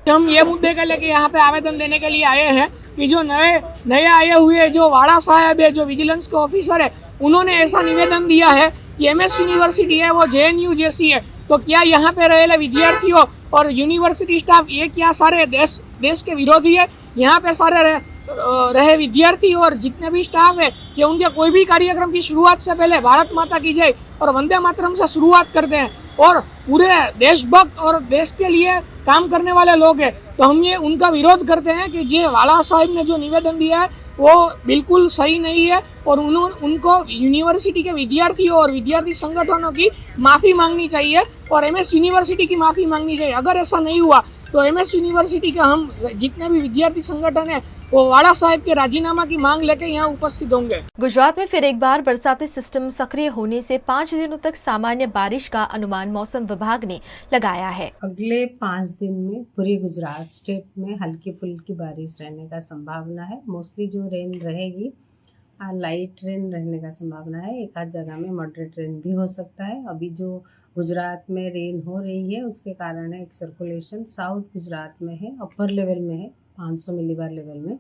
हम ये मुद्दे के लेके यहाँ पे आवेदन देने के लिए आए हैं कि जो नए आए हुए जो वाड़ा साहब है जो विजिलेंस के ऑफिसर है उन्होंने ऐसा निवेदन दिया है कि MS यूनिवर्सिटी है वो JNU जैसी है तो क्या यहाँ पे रहेले विद्यार्थियों और यूनिवर्सिटी स्टाफ ये क्या सारे देश के विरोधी है. यहाँ पे सारे रहे विद्यार्थी और जितने भी स्टाफ है कि उनके कोई भी कार्यक्रम की शुरुआत से पहले भारत माता की जय और वंदे मातरम से शुरुआत करते हैं और पूरे देशभक्त और देश के लिए काम करने वाले लोग हैं. तो हम ये उनका विरोध करते हैं कि जे वाला साहब ने जो निवेदन दिया है वो बिल्कुल सही नहीं है और उनको यूनिवर्सिटी के विद्यार्थियों और विद्यार्थी संगठनों की माफ़ी मांगनी चाहिए और MS यूनिवर्सिटी की माफ़ी मांगनी चाहिए. अगर ऐसा नहीं हुआ तो MS यूनिवर्सिटी के हम जितने भी विद्यार्थी संगठन है वो वाड़ा साहब के राजीनामा की मांग लेकर यहाँ उपस्थित होंगे. गुजरात में फिर एक बार बरसाती सिस्टम सक्रिय होने से 5 दिनों तक सामान्य बारिश का अनुमान मौसम विभाग ने लगाया है. अगले 5 दिन में पूरे गुजरात स्टेट में हल्की फुल्की बारिश रहने का संभावना है. मोस्टली जो रेन रहेगी लाइट रेन रहने का संभावना है. एक आध जगह में मॉडरेट रेन भी हो सकता है. अभी जो गुजरात में रेन हो रही है उसके कारण है एक सर्कुलेशन साउथ गुजरात में है, अपर लेवल में है 500 मिलीबार लेवल में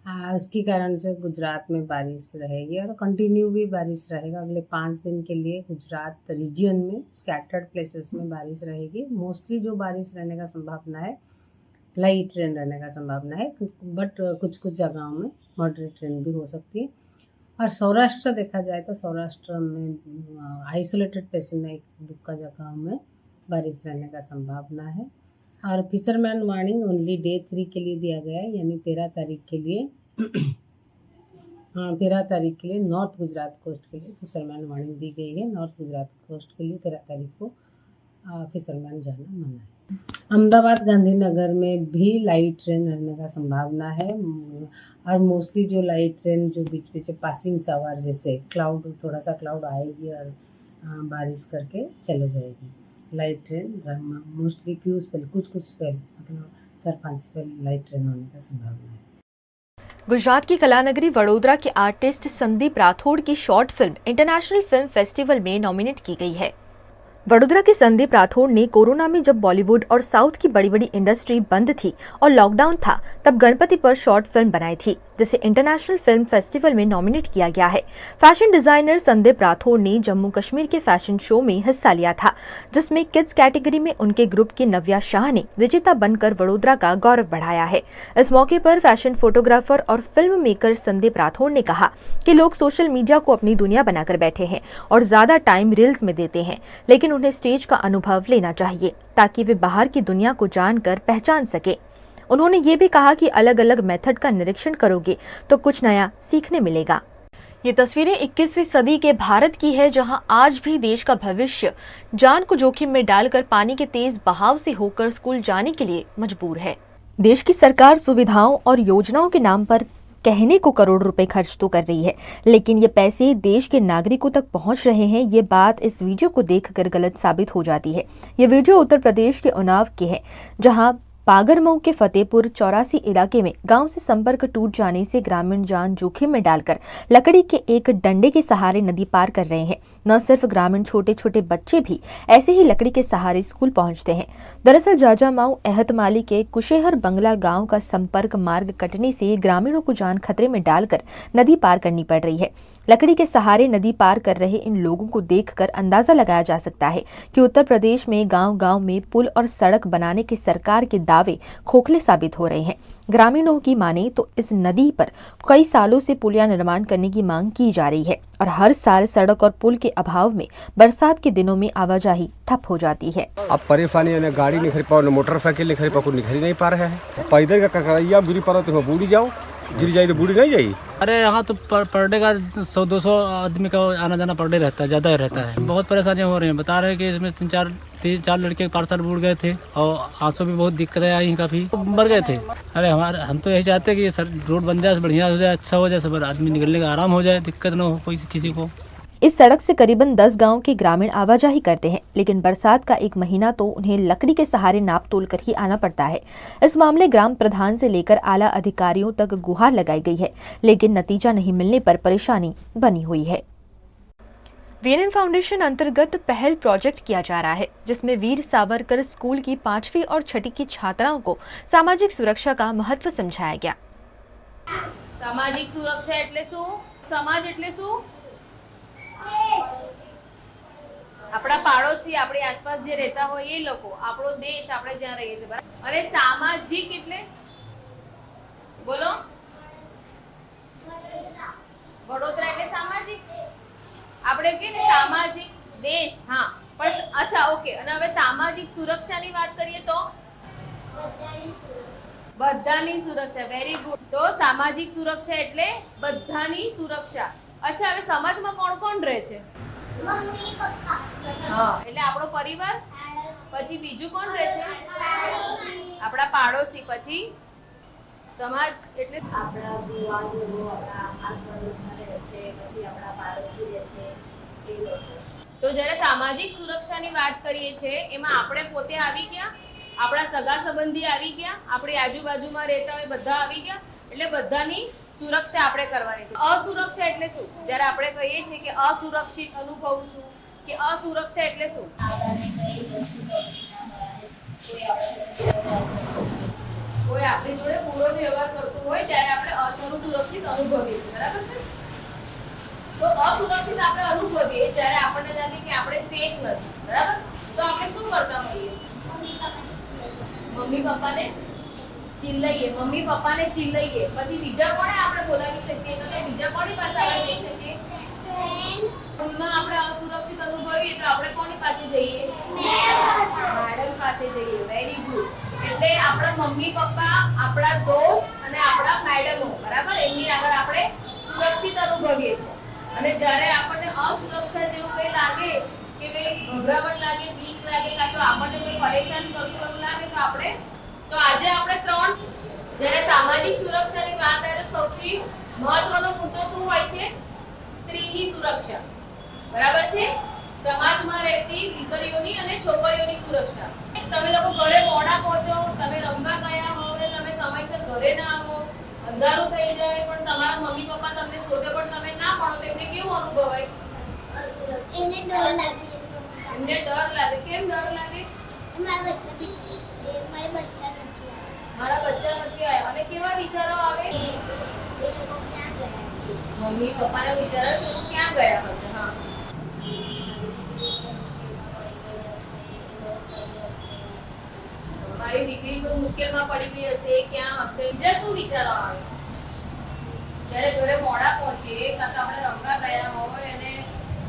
उसके कारण से गुजरात में बारिश रहेगी और कंटिन्यू भी बारिश रहेगा। अगले 5 दिन के लिए गुजरात रीजन में स्कैटर्ड प्लेसेस में बारिश रहेगी। मोस्टली जो बारिश रहने का संभावना है, लाइट रेन रहने का संभावना है, बट कुछ कुछ जगहों में मॉडरेट रेन भी हो सकती है। और सौराष्ट्र देखा जाए तो सौराष्ट्र में आइसोलेटेड प्लेसेस में एक दुक्का जगहों में बारिश रहने का संभावना है। और फिशरमैन वार्निंग ओनली डे 3 के लिए दिया गया है, यानी 13 तारीख के लिए 13 तारीख के लिए नॉर्थ गुजरात कोस्ट के लिए फिशरमैन वार्निंग दी गई है। नॉर्थ गुजरात कोस्ट के लिए 13 तारीख को फिशरमैन जाना मना है। अहमदाबाद गांधीनगर में भी लाइट रेन रहने का संभावना है और मोस्टली जो लाइट रेन जो बीच बीच पासिंग सवार जैसे क्लाउड, थोड़ा सा क्लाउड आएगी और बारिश करके चले जाएगी। Light rain mostly few spell, कुछ स्पेल मतलब 4-5 स्पेल लाइट रेन होने का संभावना है। गुजरात की कलानगरी वडोदरा के आर्टिस्ट संदीप राठौड़ की short film international film festival में नॉमिनेट की गई है। वडोदरा के संदीप राठौड़ ने कोरोना में जब बॉलीवुड और साउथ की बड़ी बड़ी इंडस्ट्री बंद थी और लॉकडाउन था, तब गणपति पर शॉर्ट फिल्म बनाई थी, जिसे इंटरनेशनल फिल्म फेस्टिवल में नॉमिनेट किया गया है। फैशन डिजाइनर संदीप राठौड़ ने जम्मू कश्मीर के फैशन शो में हिस्सा लिया था, जिसमें किड्स कैटेगरी में उनके ग्रुप की नव्या शाह ने विजेता बनकर वडोदरा का गौरव बढ़ाया है। इस मौके पर फैशन फोटोग्राफर और फिल्म मेकर संदीप राठौड़ ने कहा कि लोग सोशल मीडिया को अपनी दुनिया बनाकर बैठे हैं और ज्यादा टाइम रील्स में देते हैं, लेकिन उन्हें स्टेज का अनुभव लेना चाहिए ताकि वे बाहर की दुनिया को जानकर पहचान सके। उन्होंने ये भी कहा कि अलग अलग मेथड का निरीक्षण करोगे तो कुछ नया सीखने मिलेगा। ये तस्वीरें 21वीं सदी के भारत की है, जहां आज भी देश का भविष्य जान को जोखिम में डालकर पानी के तेज बहाव से होकर स्कूल जाने के लिए मजबूर है। देश की सरकार सुविधाओं और योजनाओं के नाम पर कहने को करोड़ रुपए खर्च तो कर रही है, लेकिन ये पैसे देश के नागरिकों तक पहुंच रहे हैं, ये बात इस वीडियो को देखकर गलत साबित हो जाती है। ये वीडियो उत्तर प्रदेश के उन्नाव की है, जहां पागरमऊ के फतेहपुर 84 इलाके में गांव से संपर्क टूट जाने से ग्रामीण जान जोखिम में डालकर लकड़ी के एक डंडे के सहारे नदी पार कर रहे हैं। न सिर्फ ग्रामीण, छोटे छोटे बच्चे भी ऐसे ही लकड़ी के सहारे स्कूल पहुंचते हैं। दरअसल जाजामाऊ एहतमाली के कुशेहर बंगला गांव का संपर्क मार्ग कटने से ग्रामीणों को जान खतरे में डालकर नदी पार करनी पड़ रही है। लकड़ी के सहारे नदी पार कर रहे इन लोगों को देखकर अंदाजा लगाया जा सकता है कि उत्तर प्रदेश में गांव-गांव में पुल और सड़क बनाने के सरकार के दावे खोखले साबित हो रहे हैं। ग्रामीणों की माने तो इस नदी पर कई सालों से पुलिया निर्माण करने की मांग की जा रही है और हर साल सड़क और पुल के अभाव में बरसात के दिनों में आवाजाही ठप हो जाती है। अब परेशानी है, गाड़ी नहीं खरीद पाओ, न मोटरसाइकिल नहीं खरीद पाओ, कुछ नहीं नहीं पा रहे हैं। पैदल का ककड़ैया गिरी पड़ो तो बूढ़ी जाओ, गिर जाए तो बूढ़ी नहीं जाई। अरे यहाँ तो पर डे का 100-200 आदमी का आना जाना पर डे रहता है, ज़्यादा ही रहता है। बहुत परेशानियाँ हो रही हैं। बता रहे हैं कि इसमें 3-4 लड़के पार्सल बूढ़ गए थे और आंसू भी बहुत दिक्कतें आई, काफ़ी मर गए थे। अरे हम तो यही चाहते हैं कि रोड बन जाए, बढ़िया हो जाए, अच्छा हो जाए, सब आदमी निकलने का आराम हो जाए, दिक्कत न हो कोई किसी को। इस सड़क से करीबन 10 गांव के ग्रामीण आवाजाही करते हैं, लेकिन बरसात का एक महीना तो उन्हें लकड़ी के सहारे नाप तोल कर ही आना पड़ता है। इस मामले ग्राम प्रधान से लेकर आला अधिकारियों तक गुहार लगाई गई है, लेकिन नतीजा नहीं मिलने पर परेशानी बनी हुई है। वीएनएम फाउंडेशन अंतर्गत पहल प्रोजेक्ट किया जा रहा है, जिसमें वीर सावरकर स्कूल की 5वीं और 6ठी की छात्राओं को सामाजिक सुरक्षा का महत्व समझाया गया। सामाजिक सुरक्षा एटले શું? समाज एटले શું? આપણા પાડોશી, આપણી આસપાસ જે રહેતા હોય એ લોકો, આપણો દેશ, આપણે જ્યાં રહીએ છીએ, બરાબર? અને સામાજિક એટલે બોલો, વડોદરા એટલે સામાજિક, આપણે કે ને સામાજિક દેશ, હા, પણ અચ્છા ઓકે। અને હવે સામાજિક સુરક્ષાની વાત કરીએ તો બધાની સુરક્ષા, વેરી ગુડ। તો સામાજિક સુરક્ષા એટલે બધાની સુરક્ષા। અચ્છા, હવે સમાજમાં કોણ કોણ રહે છે? મમ્મી પપ્પા, હા, એટલે આપણો પરિવાર, પછી બીજું કોણ રહે છે? આપણા પાડોશી, પછી સમાજ એટલે આપણા ભુવાઓ, આપણા આસપાસમાં રહે છે, પછી આપણા પાડોશી રહે છે એ લોકો। તો જ્યારે સામાજિક સુરક્ષાની વાત કરીએ છીએ, એમાં આપણે પોતે આવી ગયા, આપણા સગા સંબંધી આવી ગયા, આપણી આજુબાજુમાં રહેતા હોય બધા આવી ગયા, એટલે બધાની સુરક્ષા આપણે કરવાની છે। અસુરક્ષા એટલે શું? જ્યારે આપણે કહીએ છીએ કે અસુરક્ષિત અનુભવું છું, કે અસુરક્ષા એટલે શું? કોઈ આપણી જોડે પૂરો વ્યવહાર કરતું હોય ત્યારે આપણે અસુરક્ષિત અનુભવીએ છીએ, બરાબર છે? તો અસુરક્ષિત આપણે અનુભવીએ જ્યારે આપણને લાગે કે આપણે સેફ નથી, બરાબર? તો આપણે શું કરતા હોઈએ? મમ્મી પપ્પાને ચિલ્લાઈએ, પછી બીજા કોને આપણે બોલાવી શકીએ? તો કે બીજા કોની પાસે આપણે જઈ શકીએ? સ્કૂલમાં આપણે અસુરક્ષિત અનુભવીએ તો આપણે કોની પાસે જઈએ? મેડમ પાસે જઈએ. Very good. એટલે આપણા મમ્મી પપ્પા, આપણા દોસ્ત અને આપણા મેડમો, બરાબર, એમની આગળ આપણે સુરક્ષિત અનુભવીએ છીએ. અને જ્યારે આપણને અસુરક્ષા જેવું કંઈ લાગે કે ગભરામણ લાગે, બીક લાગે, કાં તો આપણને કોઈ પરેશાન કરતું એવું લાગે તો આજે આપણે જ્યારે સામાજિક સુરક્ષાની વાત આવે તો સૌથી મહત્વનો મુદ્દો શું હોય છે? સ્ત્રીની સુરક્ષા, બરાબર છે? સમાજમાં રહેતી દીકરીઓની અને છોકરીઓની સુરક્ષા. તમે લોકો ઘરે મોડા પહોંચો, તમે રમવા ગયા હો ને તમે સમયસર ઘરે ના આવો, અંધારું થઈ જાય પણ તમારા મમ્મી પપ્પા તમને શોધે પણ તમે ના મળો તો એમને કેવું અનુભવાય? એમને ડર લાગે. કેમ ડર લાગે? મારા બચ્ચા નથી આવ્યા. અને કેવા વિચારો આવે? મમ્મી પપ્પાને વિચારો કે હું ક્યાં ગયા હશે. હા, મારી દીકરી કોઈ મુશ્કેલમાં પડી ગઈ હશે, ક્યાં હશે, બીજા શું વિચારો આવે? જ્યારે ઘરે મોડા પહોંચીએ, કાં તો આપણે રમવા ગયા હોય અને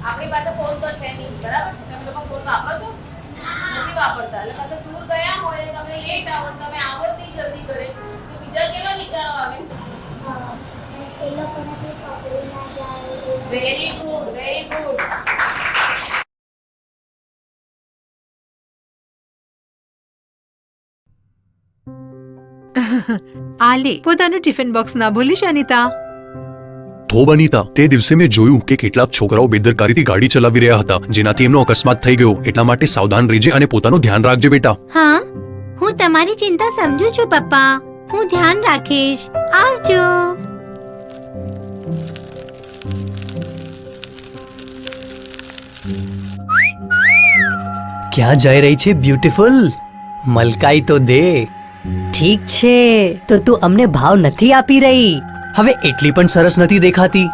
આપણી પાસે ફોન તો છે નહીં, બરાબર? તમે લોકો ફોન વાપરો છો? નથી વાપરતા. એટલે પાછા દૂર ગયા હોય ને તમે લેટ આવો, તમે આવો જ નહીં જલ્દી ઘરે, તો બીજા કેવા વિચારો આવે? Very good, very good. આલે પોતાનું ટિફિન બોક્સ ના ભૂલીશ અનિતા. તો બનીતા, તે દિવસે મેં જોયું કે કેટલાક છોકરાઓ બેદરકારીથી ગાડી ચલાવી રહ્યા હતા, જેનાથી એમનો અકસ્માત થઈ ગયો. એટલા માટે સાવધાન રહેજે અને પોતાનું ધ્યાન રાખજે બેટા. હા, હું તમારી ચિંતા સમજુ છું પપ્પા. હું ધ્યાન રાખીશ. આવજો. ક્યાં જઈ રહી છે બ્યુટીફુલ? મલકાઈ તો દે. ઠીક છે, તો તું અમને ભાવ નથી આપી રહી. હવે એટલી પણ સરસ નથી દેખાતી.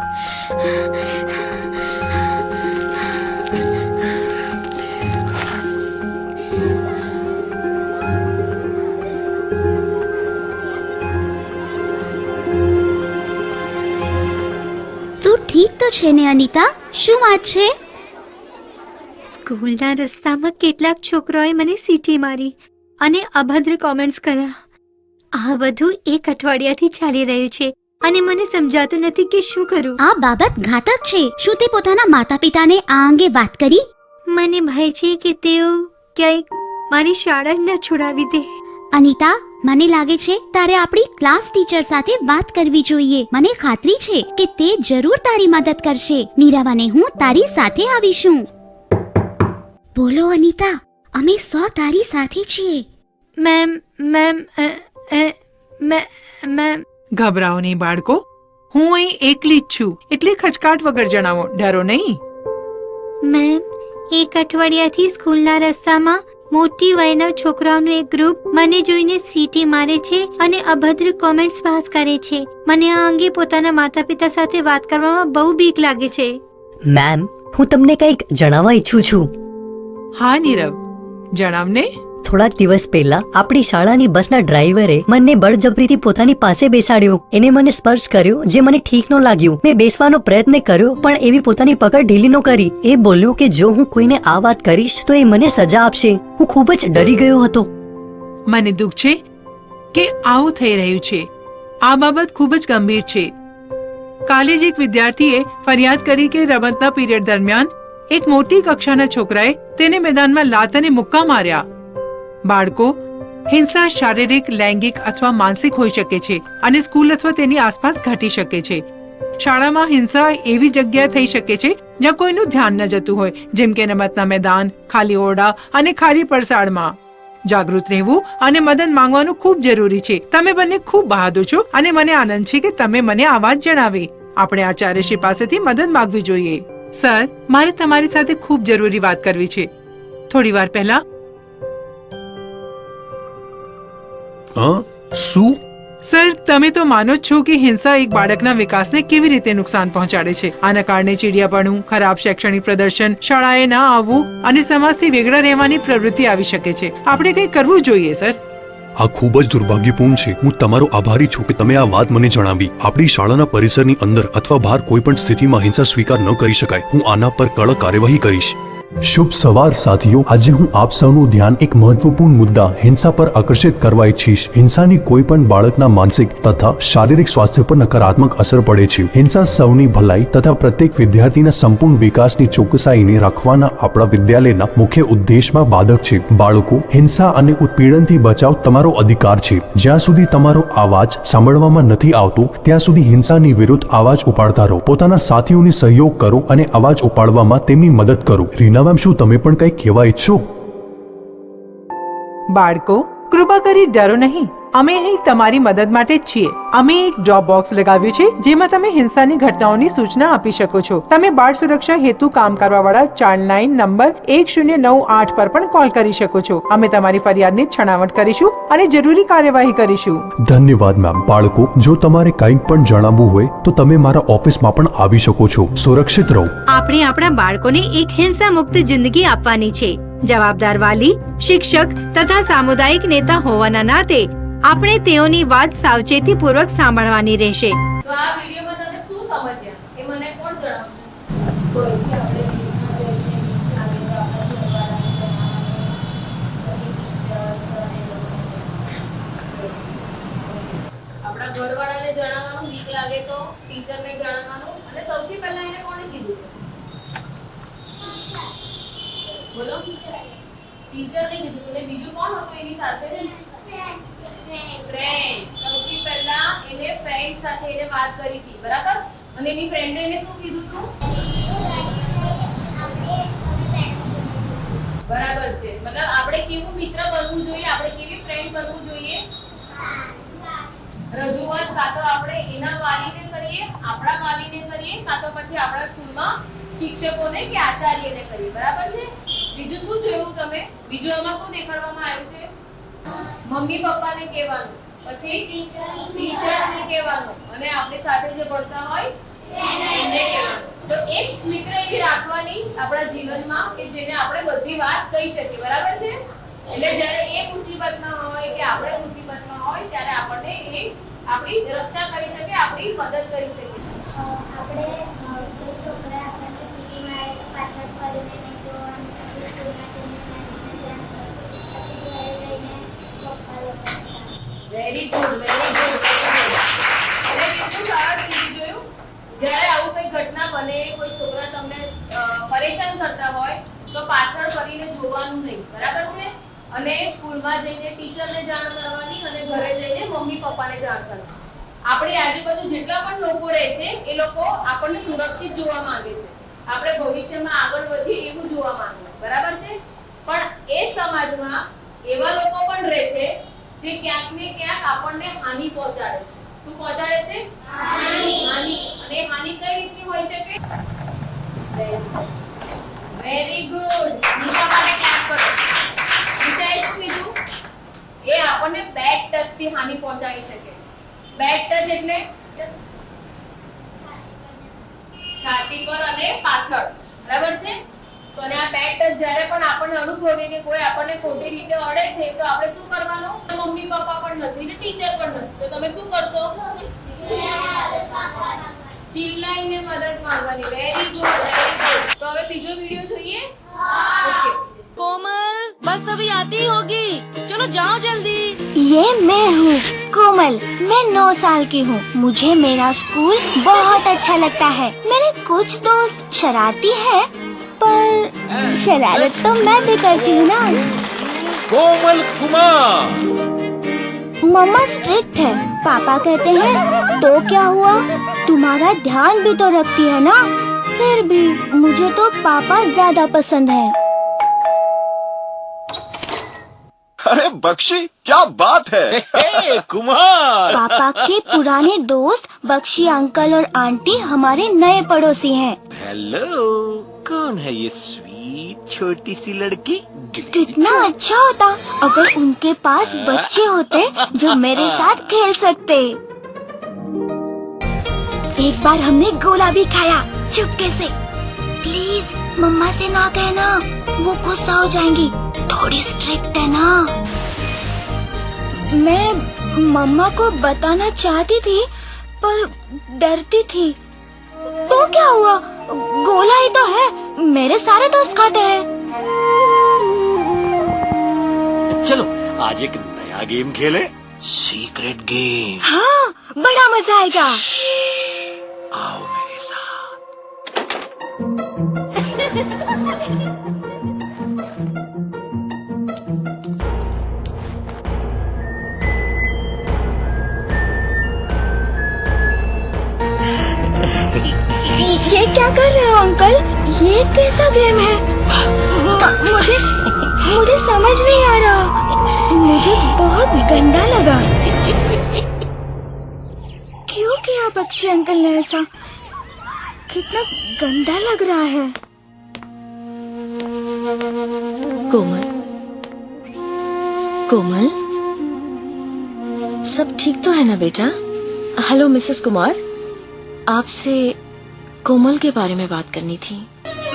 તું ઠીક તો છે ને અનિતા? શું વાત છે? સ્કૂલના રસ્તામાં કેટલાક છોકરાઓએ મને સીટી મારી અને અભદ્ર કોમેન્ટ્સ કર્યા. આ બધું એક અઠવાડિયાથી ચાલી રહ્યું છે અને મને સમજાતું નથી કે શું કરું. આ બાબત ઘાતક છે. શું તે પોતાના માતા-પિતાને આ અંગે વાત કરી? મને ભય છે કે તેઓ ક્યાંક મારી શાળા ન છોડાવી દે. અનિતા, મને લાગે છે તારે આપણી ક્લાસ ટીચર સાથે વાત કરવી જોઈએ. મને ખાતરી છે કે તે જરૂર તારી મદદ કરશે. નીરાવાને હું તારી સાથે આવીશું. બોલો અનિતા, અમે સૌ તારી સાથે છીએ. મેમ ગભરાઓ નહીં બાળકો, હું અહીં એકલી જ છું, એટલે ખચકાટ વગર જણાવો, ડરો નહીં. મેમ, એક અઠવાડિયાથી સ્કૂલના રસ્તામાં મોટી વયના છોકરાઓનું એક ગ્રુપ મને જોઈને સીટી મારે છે અને અભદ્ર કોમેન્ટ્સ પાસ કરે છે. મને આ અંગે પોતાના માતા પિતા સાથે વાત કરવામાં બહુ બીક લાગે છે. મેમ, હું તમને કંઈક જણાવવા ઈચ્છું છું. હા નીરવ, જણાવને. થોડાક દિવસ પહેલા આપણી શાળાની બસના ડ્રાઈવરે મને બળજબરીથી પોતાની પાસે બેસાડ્યો. એને મને સ્પર્શ કર્યો જે મને ઠીક ન લાગ્યું. મેં બેસવાનો પ્રયત્ન કર્યો પણ એવી પોતાની પકડ ઢીલી ન કરી. એ બોલ્યો કે જો હું કોઈને આ વાત કરીશ તો એ મને સજા આપશે. હું ખૂબ જ ડરી ગયો હતો. મને દુઃખ છે કે આવું થઈ રહ્યું છે. આ બાબત ખૂબ જ ગંભીર છે. કાલે જ એક વિદ્યાર્થીએ ફરિયાદ કરી કે રમતના પીરિયડ દરમિયાન એક મોટી કક્ષાના છોકરાએ તેને મેદાનમાં લાત અને મુક્કા માર્યા. બાળકો, હિંસા શારીરિક, લૈંગિક અથવા માનસિક હોઈ શકે છે અને સ્કૂલ અથવા તેની આસપાસ ઘટી શકે છે. શાળામાં હિંસા એવી જગ્યા થઈ શકે છે જ્યાં કોઈનું ધ્યાન ન જતું હોય, જેમ કે રમતના મેદાન, ખાલી ઓરડા અને ખાલી પરસાળમાં. જાગૃત રહેવું અને મદદ માંગવાનું ખૂબ જરૂરી છે. તમે બંને ખૂબ બહાદુર છો અને મને આનંદ છે કે તમે મને આ વાત જણાવી. આપણે આચાર્યશ્રી પાસેથી મદદ માંગવી જોઈએ. સર, મારે તમારી સાથે ખૂબ જરૂરી વાત કરવી છે. થોડી વાર પહેલા શું? સર, તમે તો માનો જ છો કે હિંસા એક બાળકના વિકાસને કેવી રીતે નુકસાન પહોંચાડે છે. આના કારણે ચીડિયાપણું, ખરાબ શૈક્ષણિક પ્રદર્શન, શાળાએ ના આવવું અને સમાજથી વેગળા રહેવાની પ્રવૃત્તિ આવી શકે છે. આપણે કંઈ કરવું જોઈએ સર. આ ખૂબ જ દુર્ભાગ્યપૂર્ણ છે. હું તમારો આભારી છું કે તમે આ વાત મને જણાવી. આપણી શાળાના પરિસરની અંદર અથવા બહાર કોઈ પણ સ્થિતિમાં હિંસા સ્વીકાર ન કરી શકાય. હું આના પર કડક કાર્યવાહી કરીશ. શુભ સવાર સાથીઓ. આજે હું આપ સૌનું ધ્યાન એક મહત્વપૂર્ણ મુદ્દા હિંસા પર આકર્ષિત કરવા ઈચ્છીશ. હિંસાની કોઈ પણ બાળકના માનસિક તથા શારીરિક સ્વાસ્થ્ય પર નકારાત્મક અસર પડે છે. હિંસા સૌની ભલાઈ તથા પ્રત્યેક વિદ્યાર્થીના સંપૂર્ણ વિકાસની ચોકસાઈને રાખવાના આપણા વિદ્યાલયના મુખ્ય ઉદ્દેશમાં બાધક છે. બાળકો, હિંસા અને ઉત્પીડનથી બચાવ તમારો અધિકાર છે. જ્યાં સુધી તમારો અવાજ સાંભળવામાં નથી આવતો ત્યાં સુધી હિંસાની વિરુદ્ધ અવાજ ઉપાડતા રહો. પોતાના સાથીઓને સહયોગ કરો અને અવાજ ઉપાડવામાં તેમની મદદ કરો. રીના મેમ, શું તમે પણ કંઈક કહેવા ઈચ્છો? બાળકો, કૃપા કરી ડરો નહીં. અમે અહીં તમારી મદદ માટે જ છીએ. અમે એક ડ્રોપ બોક્સ લગાવ્યું છે જેમાં તમે હિંસાની ઘટનાઓની સૂચના આપી શકો છો. તમે બાળ સુરક્ષા હેતુ કામ કરવાવાળા ચાઇલ્ડલાઇન નંબર 1098 પર પણ કોલ કરી શકો છો. અમે તમારી ફરિયાદની છણાવટ કરીશું અને જરૂરી કાર્યવાહી કરીશું. ધન્યવાદ મેમ. બાળકો, જો તમારે કંઈક પણ જણાવવું હોય તો તમે મારા ઓફિસમાં પણ આવી શકો છો. સુરક્ષિત રહો. આપણે આપણા બાળકોને એક હિંસા મુક્ત જિંદગી આપવાની છે. જવાબદાર વાલી, શિક્ષક તથા સામુદાયિક નેતા હોવાના નાતે આપણે તેઓની વાત સાવચેતી પૂર્વક સાંભળવાની રહેશે. તો આ વિડિયોમાં તમે શું સમજ્યા એ મને કોણ જણાવશે? આપણા ઘરવાળાને જણાવવાનું, બીક લાગે તો ટીચરને જણાવવાનું, અને સૌથી પહેલા એને કોણે કીધું? બોલો. ટીચરને કીધું. અને બીજું કોણ હતું એની સાથે? ફ્રેન્ડ. સૌથી પહેલા એને ફ્રેન્ડ સાથે એને વાત કરી હતી, બરાબર? અને એની ફ્રેન્ડે એને શું કીધું હતું? બરાબર છે. મતલબ આપણે કેવું મિત્ર બનવું જોઈએ, આપણે કેવી ફ્રેન્ડ બનવું જોઈએ? રજૂઆત કાં તો આપણે એના વાલીને કરીએ, આપણા વાલીને કરીએ, કાં તો પછી આપણા સ્કૂલમાં શિક્ષકોને કે આચાર્યને કરીએ, બરાબર છે? બીજું શું જોયું તમે? બીજું આમાં શું દેખાડવામાં આવ્યું છે? મમ્મી પપ્પાને કહેવાનું, પછી ટીચરને કહેવાનું, અને આપણી સાથે જે ભણતા હોય એને કહેવાનું. તો એક મિત્ર એવી રાખવાની આપણા જીવનમાં કે જેને આપણે બધી વાત કહી શકીએ, બરાબર છે? એટલે જ્યારે એ મુસીબતમાં હોય કે આપણે મુસીબતમાં હોય ત્યારે આપણને એ આપણી રક્ષા કરી શકે, આપણી મદદ કરી શકે. આપણે કોઈ છોકરા આપણને સિટીમાં આવે તો પાછળ ફરીને નહીં જોવાનું, પછી સ્કૂલમાં જઈને પછી ઘરે જઈને પપ્પા લોકો. Very good, very good, very good. એટલે કેટલું સરસ કીધું. જોયું? જ્યારે આવું કોઈ ઘટના બને, કોઈ છોકરા તમને પરેશાન કરતા હોય તો પાછળ ફરીને જોવાનું નહીં, બરાબર છે? અને સ્કૂલમાં જઈને ટીચરને જાણ કરવાની અને ઘરે જઈને મમ્મી પપ્પાને જાણ કરવાની. આપણી આજુબાજુ જેટલા પણ લોકો રહે છે એ લોકો આપણને સુરક્ષિત જોવા માંગે છે, આપણે ભવિષ્યમાં આગળ વધીએ એવું જોવા માંગે છે, બરાબર છે? પણ એ સમાજમાં એવા લોકો પણ રહે છે જે ક્યાંક ને ક્યાંક આપણને હાનિ પહોંચાડે છે. શું પહોંચાડે છે? હાનિ. અને હાનિ કઈ રીતની હોઈ શકે? Very good. નિશા માટે ક્લાસ કરો. નિશાએ શું કીધું? એ આપણને બેડ ટચ થી હાનિ પહોંચાડી શકે. બેડ ટચ એટલે છાતી પર અને પાછળ, બરાબર છે? તો અને આ બેડ ટચ જ્યારે પણ આપણને અનુભવીએ કે કોઈ આપણને ખોટી રીતે અડે છે તો આપણે શું કરવાનું? મમ્મી પપ્પા પણ નથી ને ટીચર પણ નથી, તો તમે શું કરશો? ચિલ્લાઈને મદદ માંગવાની. Very good, very good. તો હવે બીજો વિડિયો જોઈએ. ઓકે. कोमल बस अभी आती होगी, चलो जाओ जल्दी. ये मैं हूँ कोमल, मैं 9 साल की हूँ. मुझे मेरा स्कूल बहुत अच्छा लगता है. मेरे कुछ दोस्त शरारती हैं, पर शरारत तो मैं भी करती हूँ ना. कोमल कुमार. मम्मा स्ट्रिक्ट है, पापा कहते हैं तो क्या हुआ, तुम्हारा ध्यान भी तो रखती है ना. फिर भी मुझे तो पापा ज्यादा पसंद है. अरे बख्शी, क्या बात है. कुमार. पापा के पुराने दोस्त बख्शी अंकल और आंटी हमारे नए पड़ोसी हैं. हेलो, कौन है ये स्वीट छोटी सी लड़की। कितना अच्छा होता अगर उनके पास बच्चे होते जो मेरे साथ खेल सकते। एक बार हमने गोला भी खाया चुपके से। प्लीज मम्मा से ना कहना, वो गुस्सा हो जाएंगी, थोड़ी स्ट्रिक्ट है ना। मैं मम्मा को बताना चाहती थी पर डरती थी। तो क्या हुआ, गोला ही तो है, मेरे सारे दोस्त खाते हैं। चलो आज एक नया गेम खेले, सीक्रेट गेम। हाँ, बड़ा मजा आएगा। आओ मेरे साथ। ये क्या कर रहे हो अंकल? ये कैसा गेम है? मुझे समझ नहीं आ रहा। मुझे बहुत गंदा लगा। क्यों किया बख्शी अंकल ने ऐसा? कितना गंदा लग रहा है। कोमल, कोमल, सब ठीक तो है ना बेटा? हेलो मिसेस कुमार, आपसे कोमल के बारे में बात करनी थी।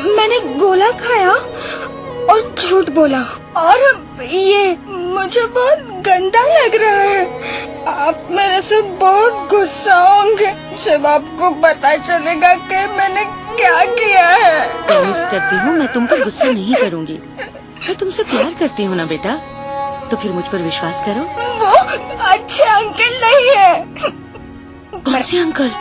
मैंने गोला खाया और झूठ बोला और ये मुझे बहुत गंदा लग रहा है। आप मेरे से बहुत गुस्सा होंगे जब आपको पता चलेगा कि मैंने क्या किया है। प्रॉमिस करती हूँ मैं तुम पर गुस्सा नहीं करूँगी। मैं तुमसे प्यार करती हूँ ना बेटा, तो फिर मुझ पर विश्वास करो। वो अच्छे अंकल नहीं है। कौन से अंकल?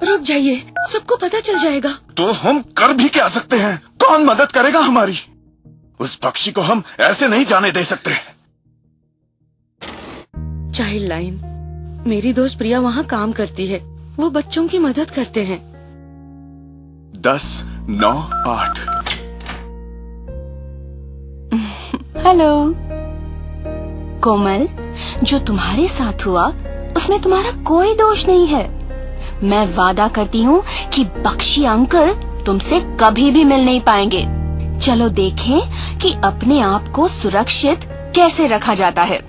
रुक जाइए, सबको पता चल जाएगा। तो हम कर भी क्या सकते हैं? कौन मदद करेगा हमारी? उस पक्षी को हम ऐसे नहीं जाने दे सकते। चाइल्ड लाइन, मेरी दोस्त प्रिया वहाँ काम करती है, वो बच्चों की मदद करते हैं। 10, 9, 8। हेलो कोमल, जो तुम्हारे साथ हुआ उसमें तुम्हारा कोई दोष नहीं है। मैं वादा करती हूँ कि बख्शी अंकल तुमसे कभी भी मिल नहीं पाएंगे। चलो देखें कि अपने आप को सुरक्षित कैसे रखा जाता है।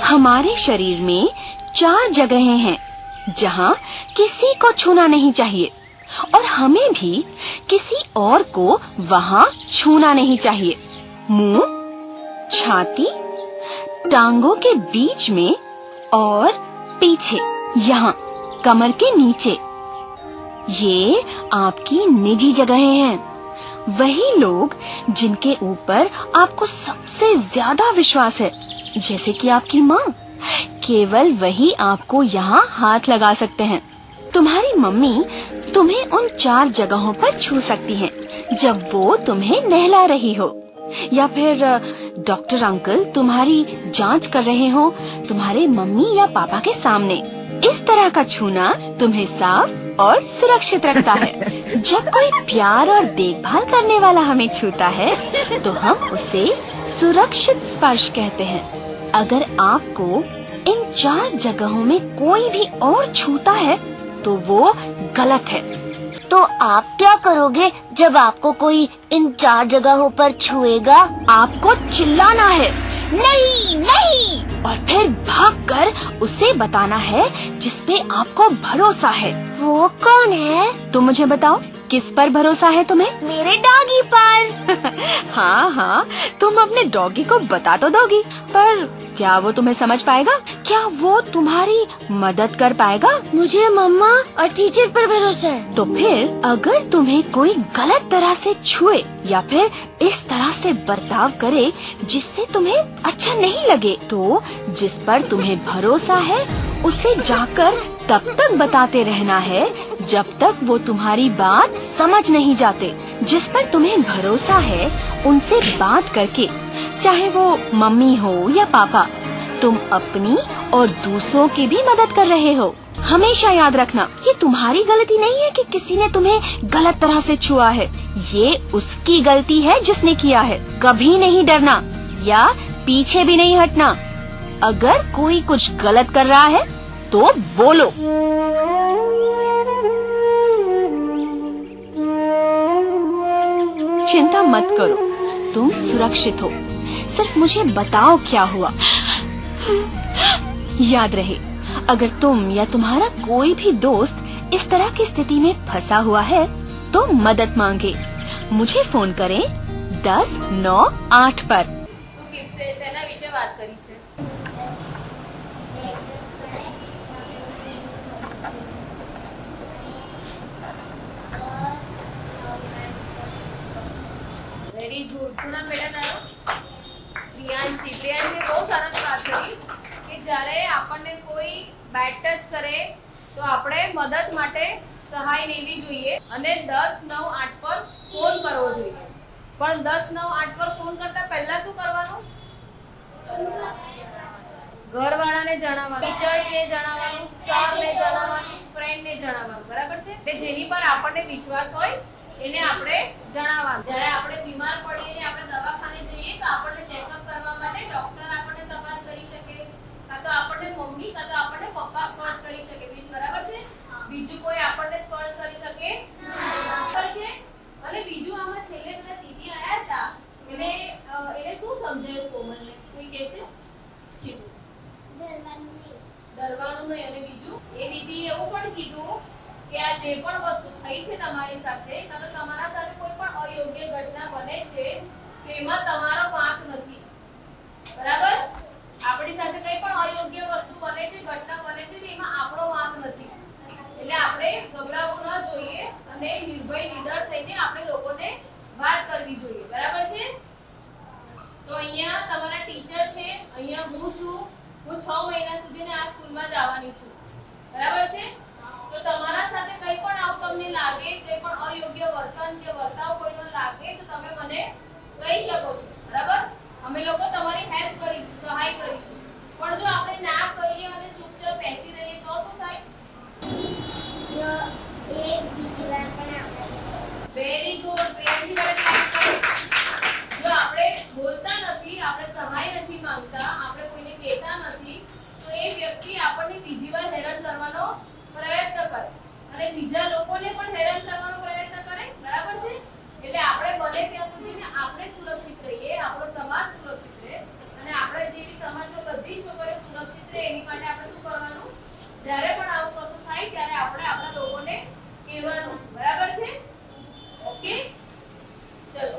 हमारे शरीर में 4 जगहें हैं जहाँ किसी को छूना नहीं चाहिए और हमें भी किसी और को वहाँ छूना नहीं चाहिए। मुंह, छाती, टांगों के बीच में और पीछे, यहाँ कमर के नीचे। ये आपकी निजी जगहें हैं। वही लोग जिनके ऊपर आपको सबसे ज्यादा विश्वास है, जैसे कि आपकी माँ, केवल वही आपको यहाँ हाथ लगा सकते हैं। तुम्हारी मम्मी तुम्हें उन 4 जगहों पर छू सकती हैं जब वो तुम्हें नहला रही हो, या फिर डॉक्टर अंकल तुम्हारी जांच कर रहे हो तुम्हारे मम्मी या पापा के सामने। इस तरह का छूना तुम्हें साफ और सुरक्षित रखता है। जब कोई प्यार और देखभाल करने वाला हमें छूता है तो हम उसे सुरक्षित स्पर्श कहते हैं। अगर आपको इन 4 जगहों में कोई भी और छूता है तो वो गलत है। तो आप क्या करोगे जब आपको कोई इन 4 जगहों पर छुएगा? आपको चिल्लाना है, नहीं नहीं, और फिर भागकर उसे बताना है जिस पे आपको भरोसा है। वो कौन है? तुम मुझे बताओ, किस पर भरोसा है तुम्हें? मेरे डॉगी पर। हाँ हाँ, तुम अपने डॉगी को बता तो दोगी, पर क्या वो तुम्हें समझ पाएगा? क्या वो तुम्हारी मदद कर पाएगा? मुझे मम्मा और टीचर पर भरोसा है। तो फिर अगर तुम्हें कोई गलत तरह से छुए या फिर इस तरह से बर्ताव करे जिससे तुम्हें अच्छा नहीं लगे, तो जिस पर तुम्हें भरोसा है उसे जाकर तब तक बताते रहना है जब तक वो तुम्हारी बात समझ नहीं जाते। जिस पर तुम्हें भरोसा है उनसे बात करके, चाहे वो मम्मी हो या पापा, तुम अपनी और दूसरों की भी मदद कर रहे हो। हमेशा याद रखना, ये तुम्हारी गलती नहीं है कि किसी ने तुम्हें गलत तरह से छुआ है, ये उसकी गलती है जिसने किया है। कभी नहीं डरना या पीछे भी नहीं हटना। अगर कोई कुछ गलत कर रहा है तो बोलो। चिंता मत करो, तुम सुरक्षित हो। सिर्फ मुझे बताओ क्या हुआ। याद रहे, अगर तुम या तुम्हारा कोई भी दोस्त इस तरह की स्थिति में फंसा हुआ है तो मदद मांगे। मुझे फोन करें 1098 पर। શું કિપ્સે શેના વિશે વાત કરી છે? Very good. શું નામ બેટા તારું? પ્રિયાંશી. પ્રિયાંશી બહુ સરસ વાત કરી કે જ્યારે આપણને કોઈ બેડ ટચ કરે તો આપણે મદદ માટે સહાય લેવી જોઈએ અને 1098 પર ફોન કરવો જોઈએ. પણ 1098 પર ફોન કરતા પહેલા શું કરવાનું? ઘરવાળાને જણાવવાનું, ટીચર્સને જણાવવાનું, સરને જણાવવાનું, ફ્રેન્ડને જણાવવાનું. બરાબર છે? કે જેની પર આપણને વિશ્વાસ હોય એને આપણે જણાવવાનું. જ્યારે આપણે બીમાર પડીએ ને આપણે દવાખાને જઈએ તો આપણને ચેકઅપ કરવા માટે ડોક્ટર આપણને તપાસ કરી શકે, કાં તો આપણને મમ્મી કાં તો આપણને પપ્પા સ્પર્શ કરી શકે. બરાબર છે? બીજું કોઈ આપણને સ્પર્શ કરી શકે બરાબર છે? અને બીજું આમાં છેલ્લે પેલા દીદી આયા હતા, એને શું સમજાયું કોમલને? કોઈ કહે છે? કીધું ડરવાનું નહીં. અને બીજું એ દીદી એવું પણ કીધું કે આ જે પણ વસ્તુ થઈ છે તમારી સાથે, કાં તો તમારા સાથે કોઈ પણ અયોગ્ય ઘટના બને છે તેમાં તમારો વાંક નથી. બરાબર? આપણી સાથે કંઈ પણ અયોગ્ય વસ્તુ બને છે, ઘટના બને છે, તેમાં આપણો વાંક નથી. એટલે આપણે ગભરાવું ન જોઈએ અને નિર્ભય નિડર થઈને આપણે લોકોને વાત કરવી જોઈએ. બરાબર છે? તો અહીંયા તમારા ટીચર છે, અહીંયા હું છું. હું 6 મહિના સુધી આ સ્કૂલમાં જ આવવાની છું. બરાબર છે? તો તમારા સાથે કંઈ પણ આવું તમને લાગે, કંઈ પણ અયોગ્ય વર્તન કે વર્તાવ કોઈનો લાગે તો તમે મને કહી શકો છો. બરાબર? અમે લોકો તમારી હેલ્પ કરીશું, સહાય કરીશું. પણ જો આપણે ના કહીએ અને ચૂપચાપ બેસી રહીએ તો શું થાય? Very good. જો આપણે બોલતા નથી, આપણે સહાય નથી માંગતા, આપણે કોઈને કહેતા નથી, તો એ વ્યક્તિ આપણને બીજી વાર હેરાન કરવાનો પ્રયત્ન કરે અને બીજા લોકોને પણ હેરાન કરવાનો પ્રયત્ન કરે. બરાબર છે? એટલે આપણે બને ત્યાં સુધી ને આપણે સુરક્ષિત રહીએ, આપણો સમાજ સુરક્ષિત રહે અને આપણે જેવી સમાજમાં બધી છોકરીઓ સુરક્ષિત રહે એની માટે આપણે શું કરવાનું? જ્યારે પણ આવું કશું થાય ત્યારે આપણે આપણા લોકોને કહેવાનું. બરાબર છે? ઓકે, ચલો.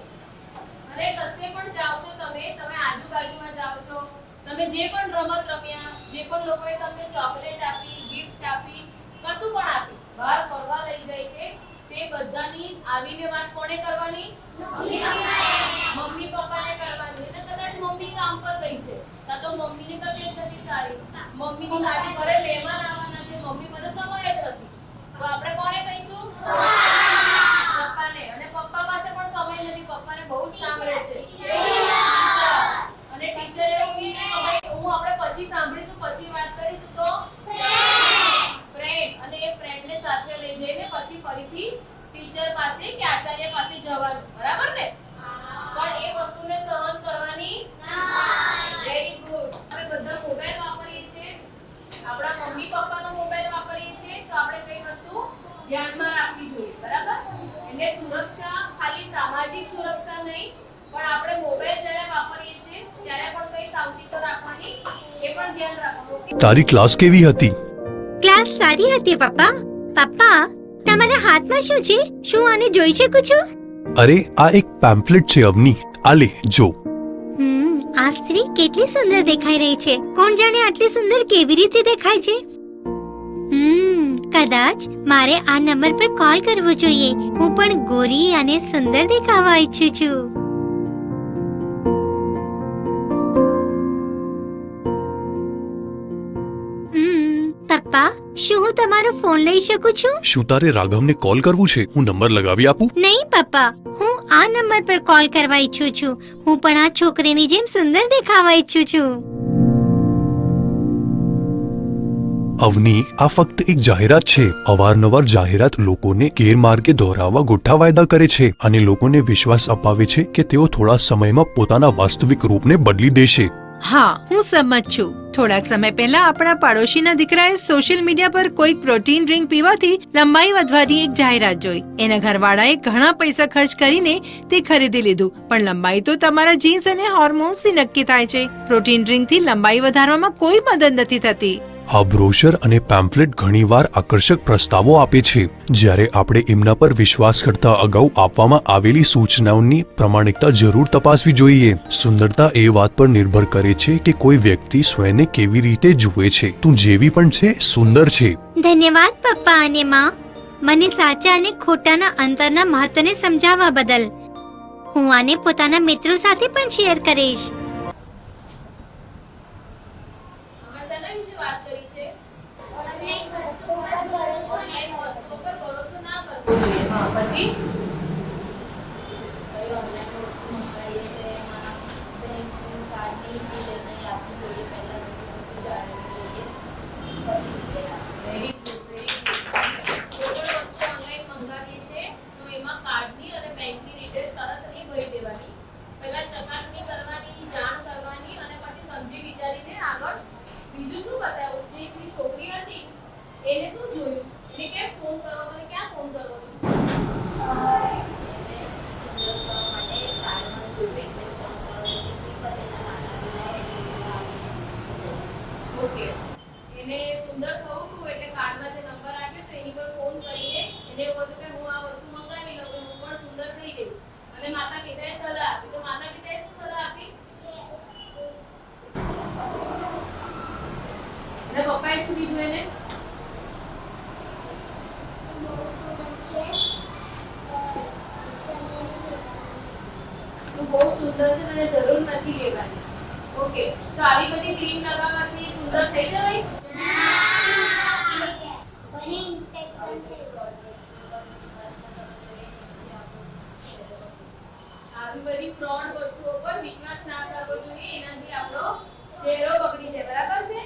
અને કશે પણ જાઓ છો તમે આજુબાજુમાં જાઓ છો, તમે જે પણ રમત રમ્યા, જે પણ લોકોએ તમને ચોકલેટ આપી, ગિફ્ટ આપી, કશું પણ આપી, બહાર ફરવા લઈ જાય છે, તે બધાની આવીને વાત કોને કરવાની? મમ્મી પપ્પાને કરવાની. એટલે કદાચ મમ્મી કામ પર ગઈ છે, કાં તો મમ્મીની તબિયત નથી સારી, મમ્મીની ગાડી ઘરે મહેમાન આવવાના છે, મમ્મી પાસે સમય જ નથી, તો આપણે કોને કહીશું? પપ્પાને. અને પપ્પા પાસે પણ સમય નથી, પપ્પાને બહુ જ કામ રહે છે. અને ટીચર એવું કહે કે હું આપણે પછી સાંભળીશું, પછી વાત કરીશું, તો ફ્રેન્ડ. અને એ ફ્રેન્ડને સાથે લઈ જઈને પછી ફરીથી ટીચર પાસે કે આચાર્ય પાસે જવાનું. બરાબર ને? પણ એ વસ્તુને સહન કરવાની. Very good. આપણે બધા મોબાઈલ વાપરીએ છીએ, આપણા મમ્મી પપ્પાનો મોબાઈલ વાપરીએ છીએ, તો આપણે કઈ વસ્તુ ધ્યાનમાં રાખવી જોઈએ. બરાબર? એટલે સુરક્ષા ખાલી સામાજિક સુરક્ષા નહીં, પણ આપણે મોબાઈલ જ્યારે વાપરીએ છીએ ત્યારે પણ કઈ સાવચેતી રાખવાની એ પણ ધ્યાન રાખવાનું. તારી ક્લાસ કેવી હતી? ક્લાસ સારી હતી પપ્પા. પપ્પા, તમારા હાથમાં શું છે? શું આને જોઈ શકું છું? અરે આ એક પેમ્ફલેટ છે અવની, આ લે જો. આ સ્ત્રી કેટલી સુંદર દેખાઈ રહી છે. કોણ જાણે આટલી સુંદર કેવી રીતે દેખાય છે? કદાચ મારે આ નંબર પર કોલ કરવો જોઈએ. હું પણ ગોરી અને સુંદર દેખાવા ઈચ્છું છું. પપ્પા, શું હું તમારો ફોન લઈ શકું છું? શું તારે રાઘવને કોલ કરવું છે? હું નંબર લગાવી આપું? નહીં પપ્પા, હું આ નંબર પર કોલ કરવા ઈચ્છું છું. હું પણ આ છોકરીની જેમ સુંદર દેખાવા ઈચ્છું છું. અવની, આ ફક્ત એક જાહેરાત છે. અવારનવાર જાહેરાત લોકોને ગેરમાર્ગે દોરાવવા ગોઠા વાયદા કરે છે અને લોકોને વિશ્વાસ અપાવે છે કે તેઓ થોડા સમયમાં પોતાના વાસ્તવિક રૂપને બદલી દેશે. હા, હું સંમત છું. થોડાક સમય પહેલા આપણા પાડોશીના દીકરાએ સોશિયલ મીડિયા પર કોઈક પ્રોટીન ડ્રિંક પીવાથી લંબાઈ વધવાની એક જાહેરાત જોઈ. એના ઘરવાળાએ ઘણા પૈસા ખર્ચ કરીને તે ખરીદી લીધું, પણ લંબાઈ તો તમારા જીન્સ અને હોર્મોન્સથી નક્કી થાય છે. પ્રોટીન ડ્રિંકથી લંબાઈ વધારવામાં કોઈ મદદ નથી થતી. આ બ્રોશર અને પેમ્ફલેટ ઘણીવાર આકર્ષક પ્રસ્તાવો આપે છે, જ્યારે આપણે એમના પર વિશ્વાસ કરતા અગાઉ આપવામાં આવેલી સૂચનાઓની પ્રામાણિકતા જરૂર તપાસવી જોઈએ. સુંદરતા એ વાત પર નિર્ભર કરે છે કે કોઈ વ્યક્તિ સ્વયંને કેવી રીતે જુએ છે. તું જેવી પણ છે, સુંદર છે. ધન્યવાદ પપ્પા અને માં, મને સાચા અને ખોટાના અંતરના મહત્વને સમજાવવા બદલ. હું આને પોતાના મિત્રો સાથે પણ શેર કરીશ. અમે શેના વિશે વાત કરી છે? ઓનલાઈન વસ્તુઓ પર ભરોસો ના કરવો જોઈએ. હા, પછી એને શું જોયું? એને કેમ ફોન કરવો અને ક્યાં ફોન કરવો? ઓકે, એને સુંદર થવું હતું એટલે કાર્ડમાં જે નંબર આપ્યો તો એની પર ફોન કરીને એને એવું હતું કે હું આ વસ્તુ મંગાવી લઉં તો હું પણ સુંદર થઈ જઈશ. અને માતા પિતાએ સલાહ આપી, તો માતા પિતાએ શું સલાહ આપી? એના પપ્પાએ શું કીધું એને? બહુ સુંદર છે અને જરૂર નથી લેવાની. ઓકે, તો આવી બધી ક્રીમ લગાવવાથી સુંદર થઈ જવાય? આવી બધી ફ્રોડ વસ્તુઓ પર વિશ્વાસ ના કરવો જોઈએ, એનાથી આપણો ચહેરો બગડી જાય. બરાબર છે?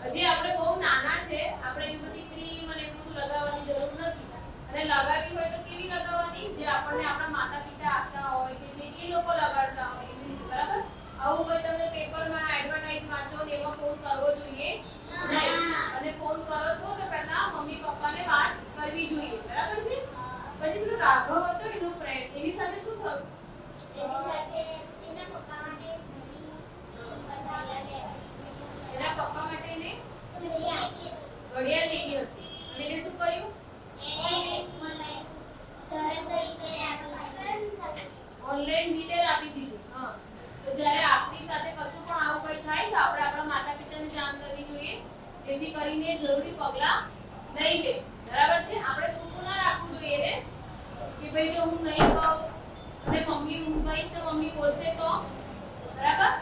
હજી આપણે બહુ નાના છે, આપણે એવી બધી ક્રીમ અને એવું બધું લગાવવાની જરૂર નથી. અને લગાવી હોય તો કેવી લગાવવાની? જે આપણને આપણા માતા પિતા આપતા હોય કે જે એ લોકો લગાડતા હોય એવી રીતે. બરાબર? આવું કોઈ તમે પેપરમાં એડવર્ટાઇઝ વાંચો ને એમાં ફોન કરવો જોઈએ નહીં. અને ફોન કરો છો તો પહેલા મમ્મી પપ્પાને વાત કરવી જોઈએ. બરાબર છે? પછી પેલો રાઘવ હતો એનો ફ્રેન્ડ, એની સાથે શું થયું? એના પપ્પા માટે ને ઘડિયાળ લેવી હતી. અને એને શું કહ્યું? ઓનલાઈન ડિટેલ આપી દીધી. હા, તો જ્યારે આપણી સાથે કશું પણ આવું કંઈ થાય તો આપણે આપણા માતા પિતાને જાણ કરવી જોઈએ, જેથી કરીને જરૂરી પગલાં લઈ લે. બરાબર છે? આપણે છૂટું ના રાખવું જોઈએ ને કે ભાઈ જો હું નહીં કહું અને મમ્મી હું કહીશ તો મમ્મી બોલશે તો. બરાબર?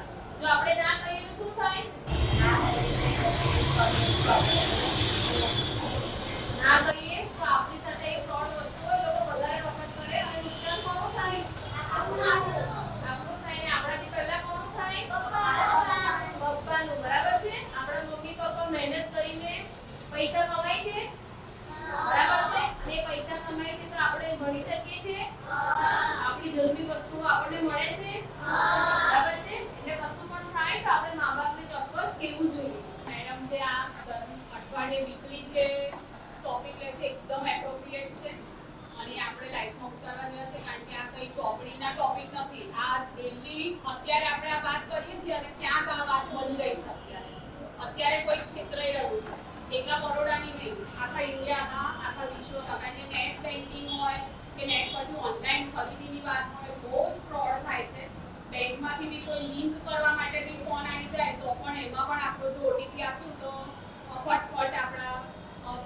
જો આપણે ના કહીએ તો શું થાય? ના કહીએ તો આપણી સાથે ફ્રોડ વસ્તુઓ લોકો વધારે વખત કરે અને નુકસાન કોનું થાય? આપણું થાય ને આપણાથી પહેલા કોનું થાય? પપ્પાનું. બરાબર છે? આપણા મમ્મી પપ્પા મહેનત કરીને પૈસા કમાય છે. બરાબર છે? અને પૈસા કમાય છે તો આપણે ભણી શકીએ છીએ. આપણી જરૂરી વસ્તુઓ આપણને મળે છે. બરાબર છે? એટલે કશું પણ થાય તો આપણે મા બાપને ચોક્કસ કહેવું જોઈએ. મેડમ જે આ અઠવાડિયે વીકલી જે ટોપિક લે છે એકદમ એપ્રોપ્રિએટ છે અને આપણે લાઈફમાં ઉતારવા જેવા છે, કારણ કે આ કઈ ચોપડીના ટોપિક નથી. આ ડેલી અત્યારે આપણે આ વાત કરીએ છીએ અને ક્યાંક આ વાત બની રહી છે. અત્યારે કોઈ છેતરાઈ રહ્યું છે. એકલા બરોડાની નહીં, આખા ઇન્ડિયામાં, આખા વિશ્વમાં. કારણ કે નેટ બેન્કિંગ હોય કે નેટ પરથી ઓનલાઈન ખરીદીની વાત હોય, બહુ જ ફ્રોડ થાય છે. બેંકમાંથી બી કોઈ લિંક કરવા માટે બી ફોન આવી જાય તો પણ એમાં પણ આપણો જો ઓટીપી આપ્યું તો ફટફટ આપણા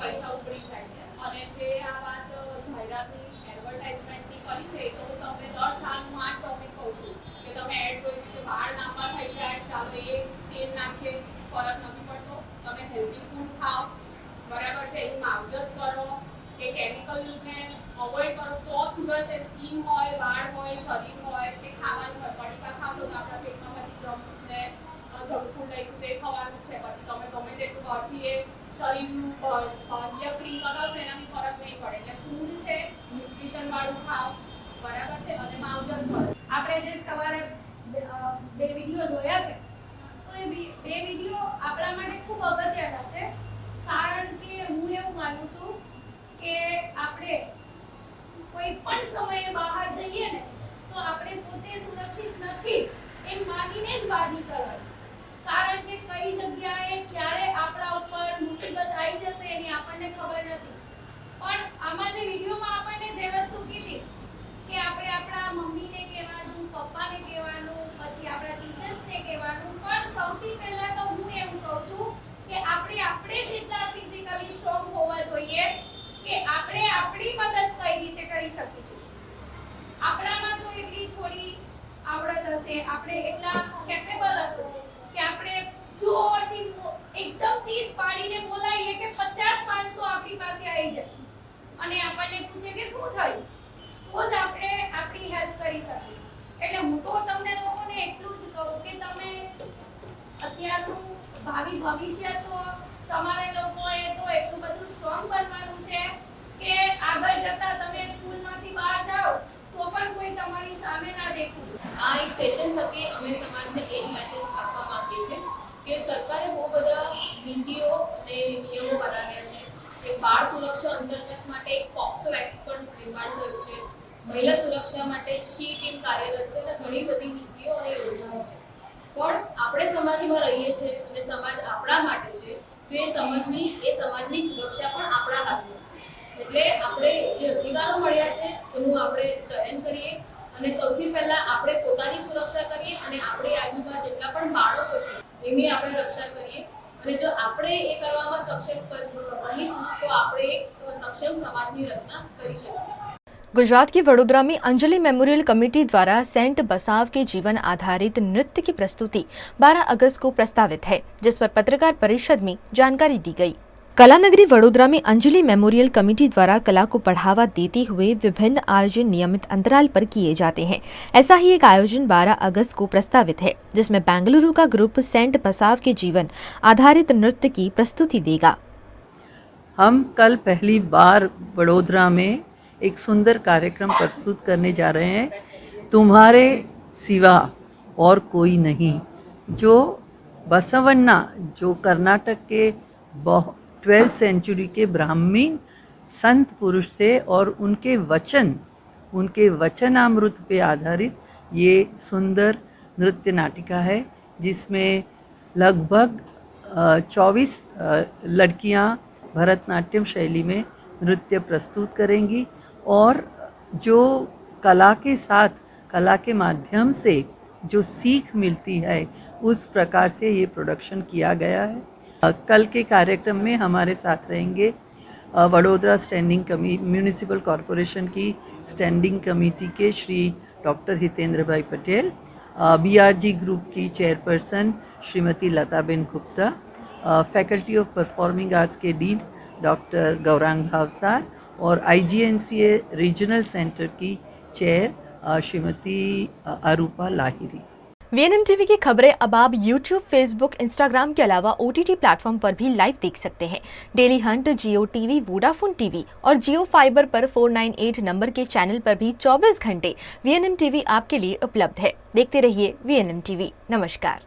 પૈસા ઉપડી જાય છે. અને જે આ વાત જાહેરાતની એડવર્ટાઇઝમેન્ટની કરી છે તો હું તમને દર સાલ હું આ ટોપિક કહું છું કે તમે એડ જોઈ દીધું વાળ લાંબા થઈ જાય, ચાલો એ તેલ નાખીએ, ફરક નથી પડતો. તમે હેલ્ધી ફૂડ ખાઓ. બરાબર છે? એની માવજત કરો કે કેમિકલને અવોઇડ કરો તો સુધરશે. સ્કિન હોય, વાળ હોય, શરીર હોય કે ખાવાનું હોય. પડીકા ખાશો તો આપણા પેટમાં પછી જમ્સ ને જંક ફૂડ લઈશું તે ખવાનું છે. પછી તમે ગમે તેટલું બહારથી એ શરીરનું બાહ્ય ક્રીમ લગાવશો એનાથી ફરક નહીં પડે. એટલે ફૂડ છે, ન્યુટ્રિશન વાળું ખાઓ. બરાબર છે? અને માવજત કરો. આપણે જે સવારે બે વિડીયો જોયા છે તો જે વિડીયો આપણા માટે ખૂબ અગત્યના છે, કારણ કે હું એવું માનું છું કે આપણે કોઈ પણ સમયે બહાર જઈએ ને તો આપણે પોતે સુરક્ષિત નથી જ એમ માનીને જ બહાર નીકળવાનું, કારણ કે કઈ જગ્યાએ ક્યારે આપણા ઉપર મુસીબત આવી જશે એની આપણને ખબર નથી. પણ આમાં જે વિડીયોમાં આપણને જે વસ્તુ કીધી કે આપણે આપણા મમ્મીને કહેવાનું, પપ્પાને કહેવાનું, પછી આપણા ટીચર્સને કહેવાનું, પણ સૌથી પહેલા તો હું એવું કહું છું કે આપણે જેટલા ફિઝિકલી સ્ટ્રોંગ હોવા જોઈએ કે આપણે આપણી મદદ કઈ રીતે કરી શકીશું. આપણામાં જો એટલી થોડી આવડત હશે, આપણે એટલા કેપેબલ હશું કે આપણે જોરથી એકદમ ચીસ પાડીને બોલાવીએ કે 50 માણસો આપણી પાસે આવી જાય અને આપણને પૂછે કે શું થયું, તો જ આપણે આપણી હેલ્પ કરી શકીએ. એટલે હું તો તમને લોકોને એટલું જ કહું કે તમે અત્યારનું ભાવિ ભવિષ્ય છો, તમારે લોકોએ તો એટલું બધું સ્ટ્રોંગ બનવાનું છે કે આગળ જતા તમે સ્કૂલમાંથી બહાર જાઓ તો પણ કોઈ તમારી સામે ના દેખું. આ એક સેશન થકી અમે સમાજને એ જ મેસેજ આપવા માંગીએ છીએ કે સરકારે બહુ બધા નીતિઓ અને નિયમો બનાવ્યા છે કે બાળ સુરક્ષા અંતર્ગત માટે એક પોક્સો એક્ટ પણ નિર્માણ થયું છે, મહિલા સુરક્ષા માટે શી ટીમ કાર્યરત છે અને ઘણી બધી નીતિઓ અને યોજનાઓ છે. પણ આપણે સમાજમાં રહીએ છીએ અને સમાજ આપણા માટે છે, તો એ સમાજની સુરક્ષા પણ આપણા હાથમાં છે. એટલે આપણે જે અધિકારો મળ્યા છે એનું આપણે ચયન કરીએ અને સૌથી પહેલા આપણે પોતાની સુરક્ષા કરીએ અને આપણે આજુબાજુ જેટલા પણ બાળકો છે એમની આપણે રક્ષા કરીએ. અને જો આપણે એ કરવામાં સક્ષમ બનીશું તો આપણે એક સક્ષમ સમાજની રચના કરી શકીશું. गुजरात के वडोदरा में अंजलि मेमोरियल कमेटी द्वारा सेंट बसाव के जीवन आधारित नृत्य की प्रस्तुति 12 अगस्त को प्रस्तावित है, जिस पर पत्रकार परिषद में जानकारी दी गई. कला नगरी वडोदरा में अंजलि मेमोरियल कमेटी द्वारा कला को बढ़ावा देते हुए विभिन्न आयोजन नियमित अंतराल पर किए जाते हैं. ऐसा ही एक आयोजन 12 अगस्त को प्रस्तावित है, जिसमें बेंगलुरु का ग्रुप सेंट बसाव के जीवन आधारित नृत्य की प्रस्तुति देगा. हम कल पहली बार वडोदरा में एक सुंदर कार्यक्रम प्रस्तुत करने जा रहे हैं, तुम्हारे सिवा और कोई नहीं. जो बसवन्ना, जो कर्नाटक के 12th सेंचुरी के ब्राह्मीण संत पुरुष थे और उनके वचनामृत पे आधारित ये सुंदर नृत्य नाटिका है, जिसमें लगभग 24 लड़कियां भरतनाट्यम शैली में नृत्य प्रस्तुत करेंगी और जो कला के साथ, कला के माध्यम से जो सीख मिलती है उस प्रकार से ये प्रोडक्शन किया गया है. कल के कार्यक्रम में हमारे साथ रहेंगे वडोदरा म्यूनिसिपल कॉरपोरेशन की स्टैंडिंग कमेटी के Shri doctor Hitendra bhai Patel, BRG group की chairperson Shrimati Lataben Gupta, faculty of performing arts के डीन डॉक्टर गौरांग भावसार और IGNCA रीजनल सेंटर की chair Shrimati Arupa Lahiri. VNM TV की खबरें अब आप YouTube, Facebook, Instagram के अलावा OTT प्लेटफॉर्म पर भी लाइव देख सकते हैं. डेली हंट, जियो टीवी, वोडाफोन टीवी और जियो फाइबर पर 498 नंबर के चैनल पर भी 24 घंटे VNM टीवी आपके लिए उपलब्ध है. देखते रहिए VNM टीवी. नमस्कार.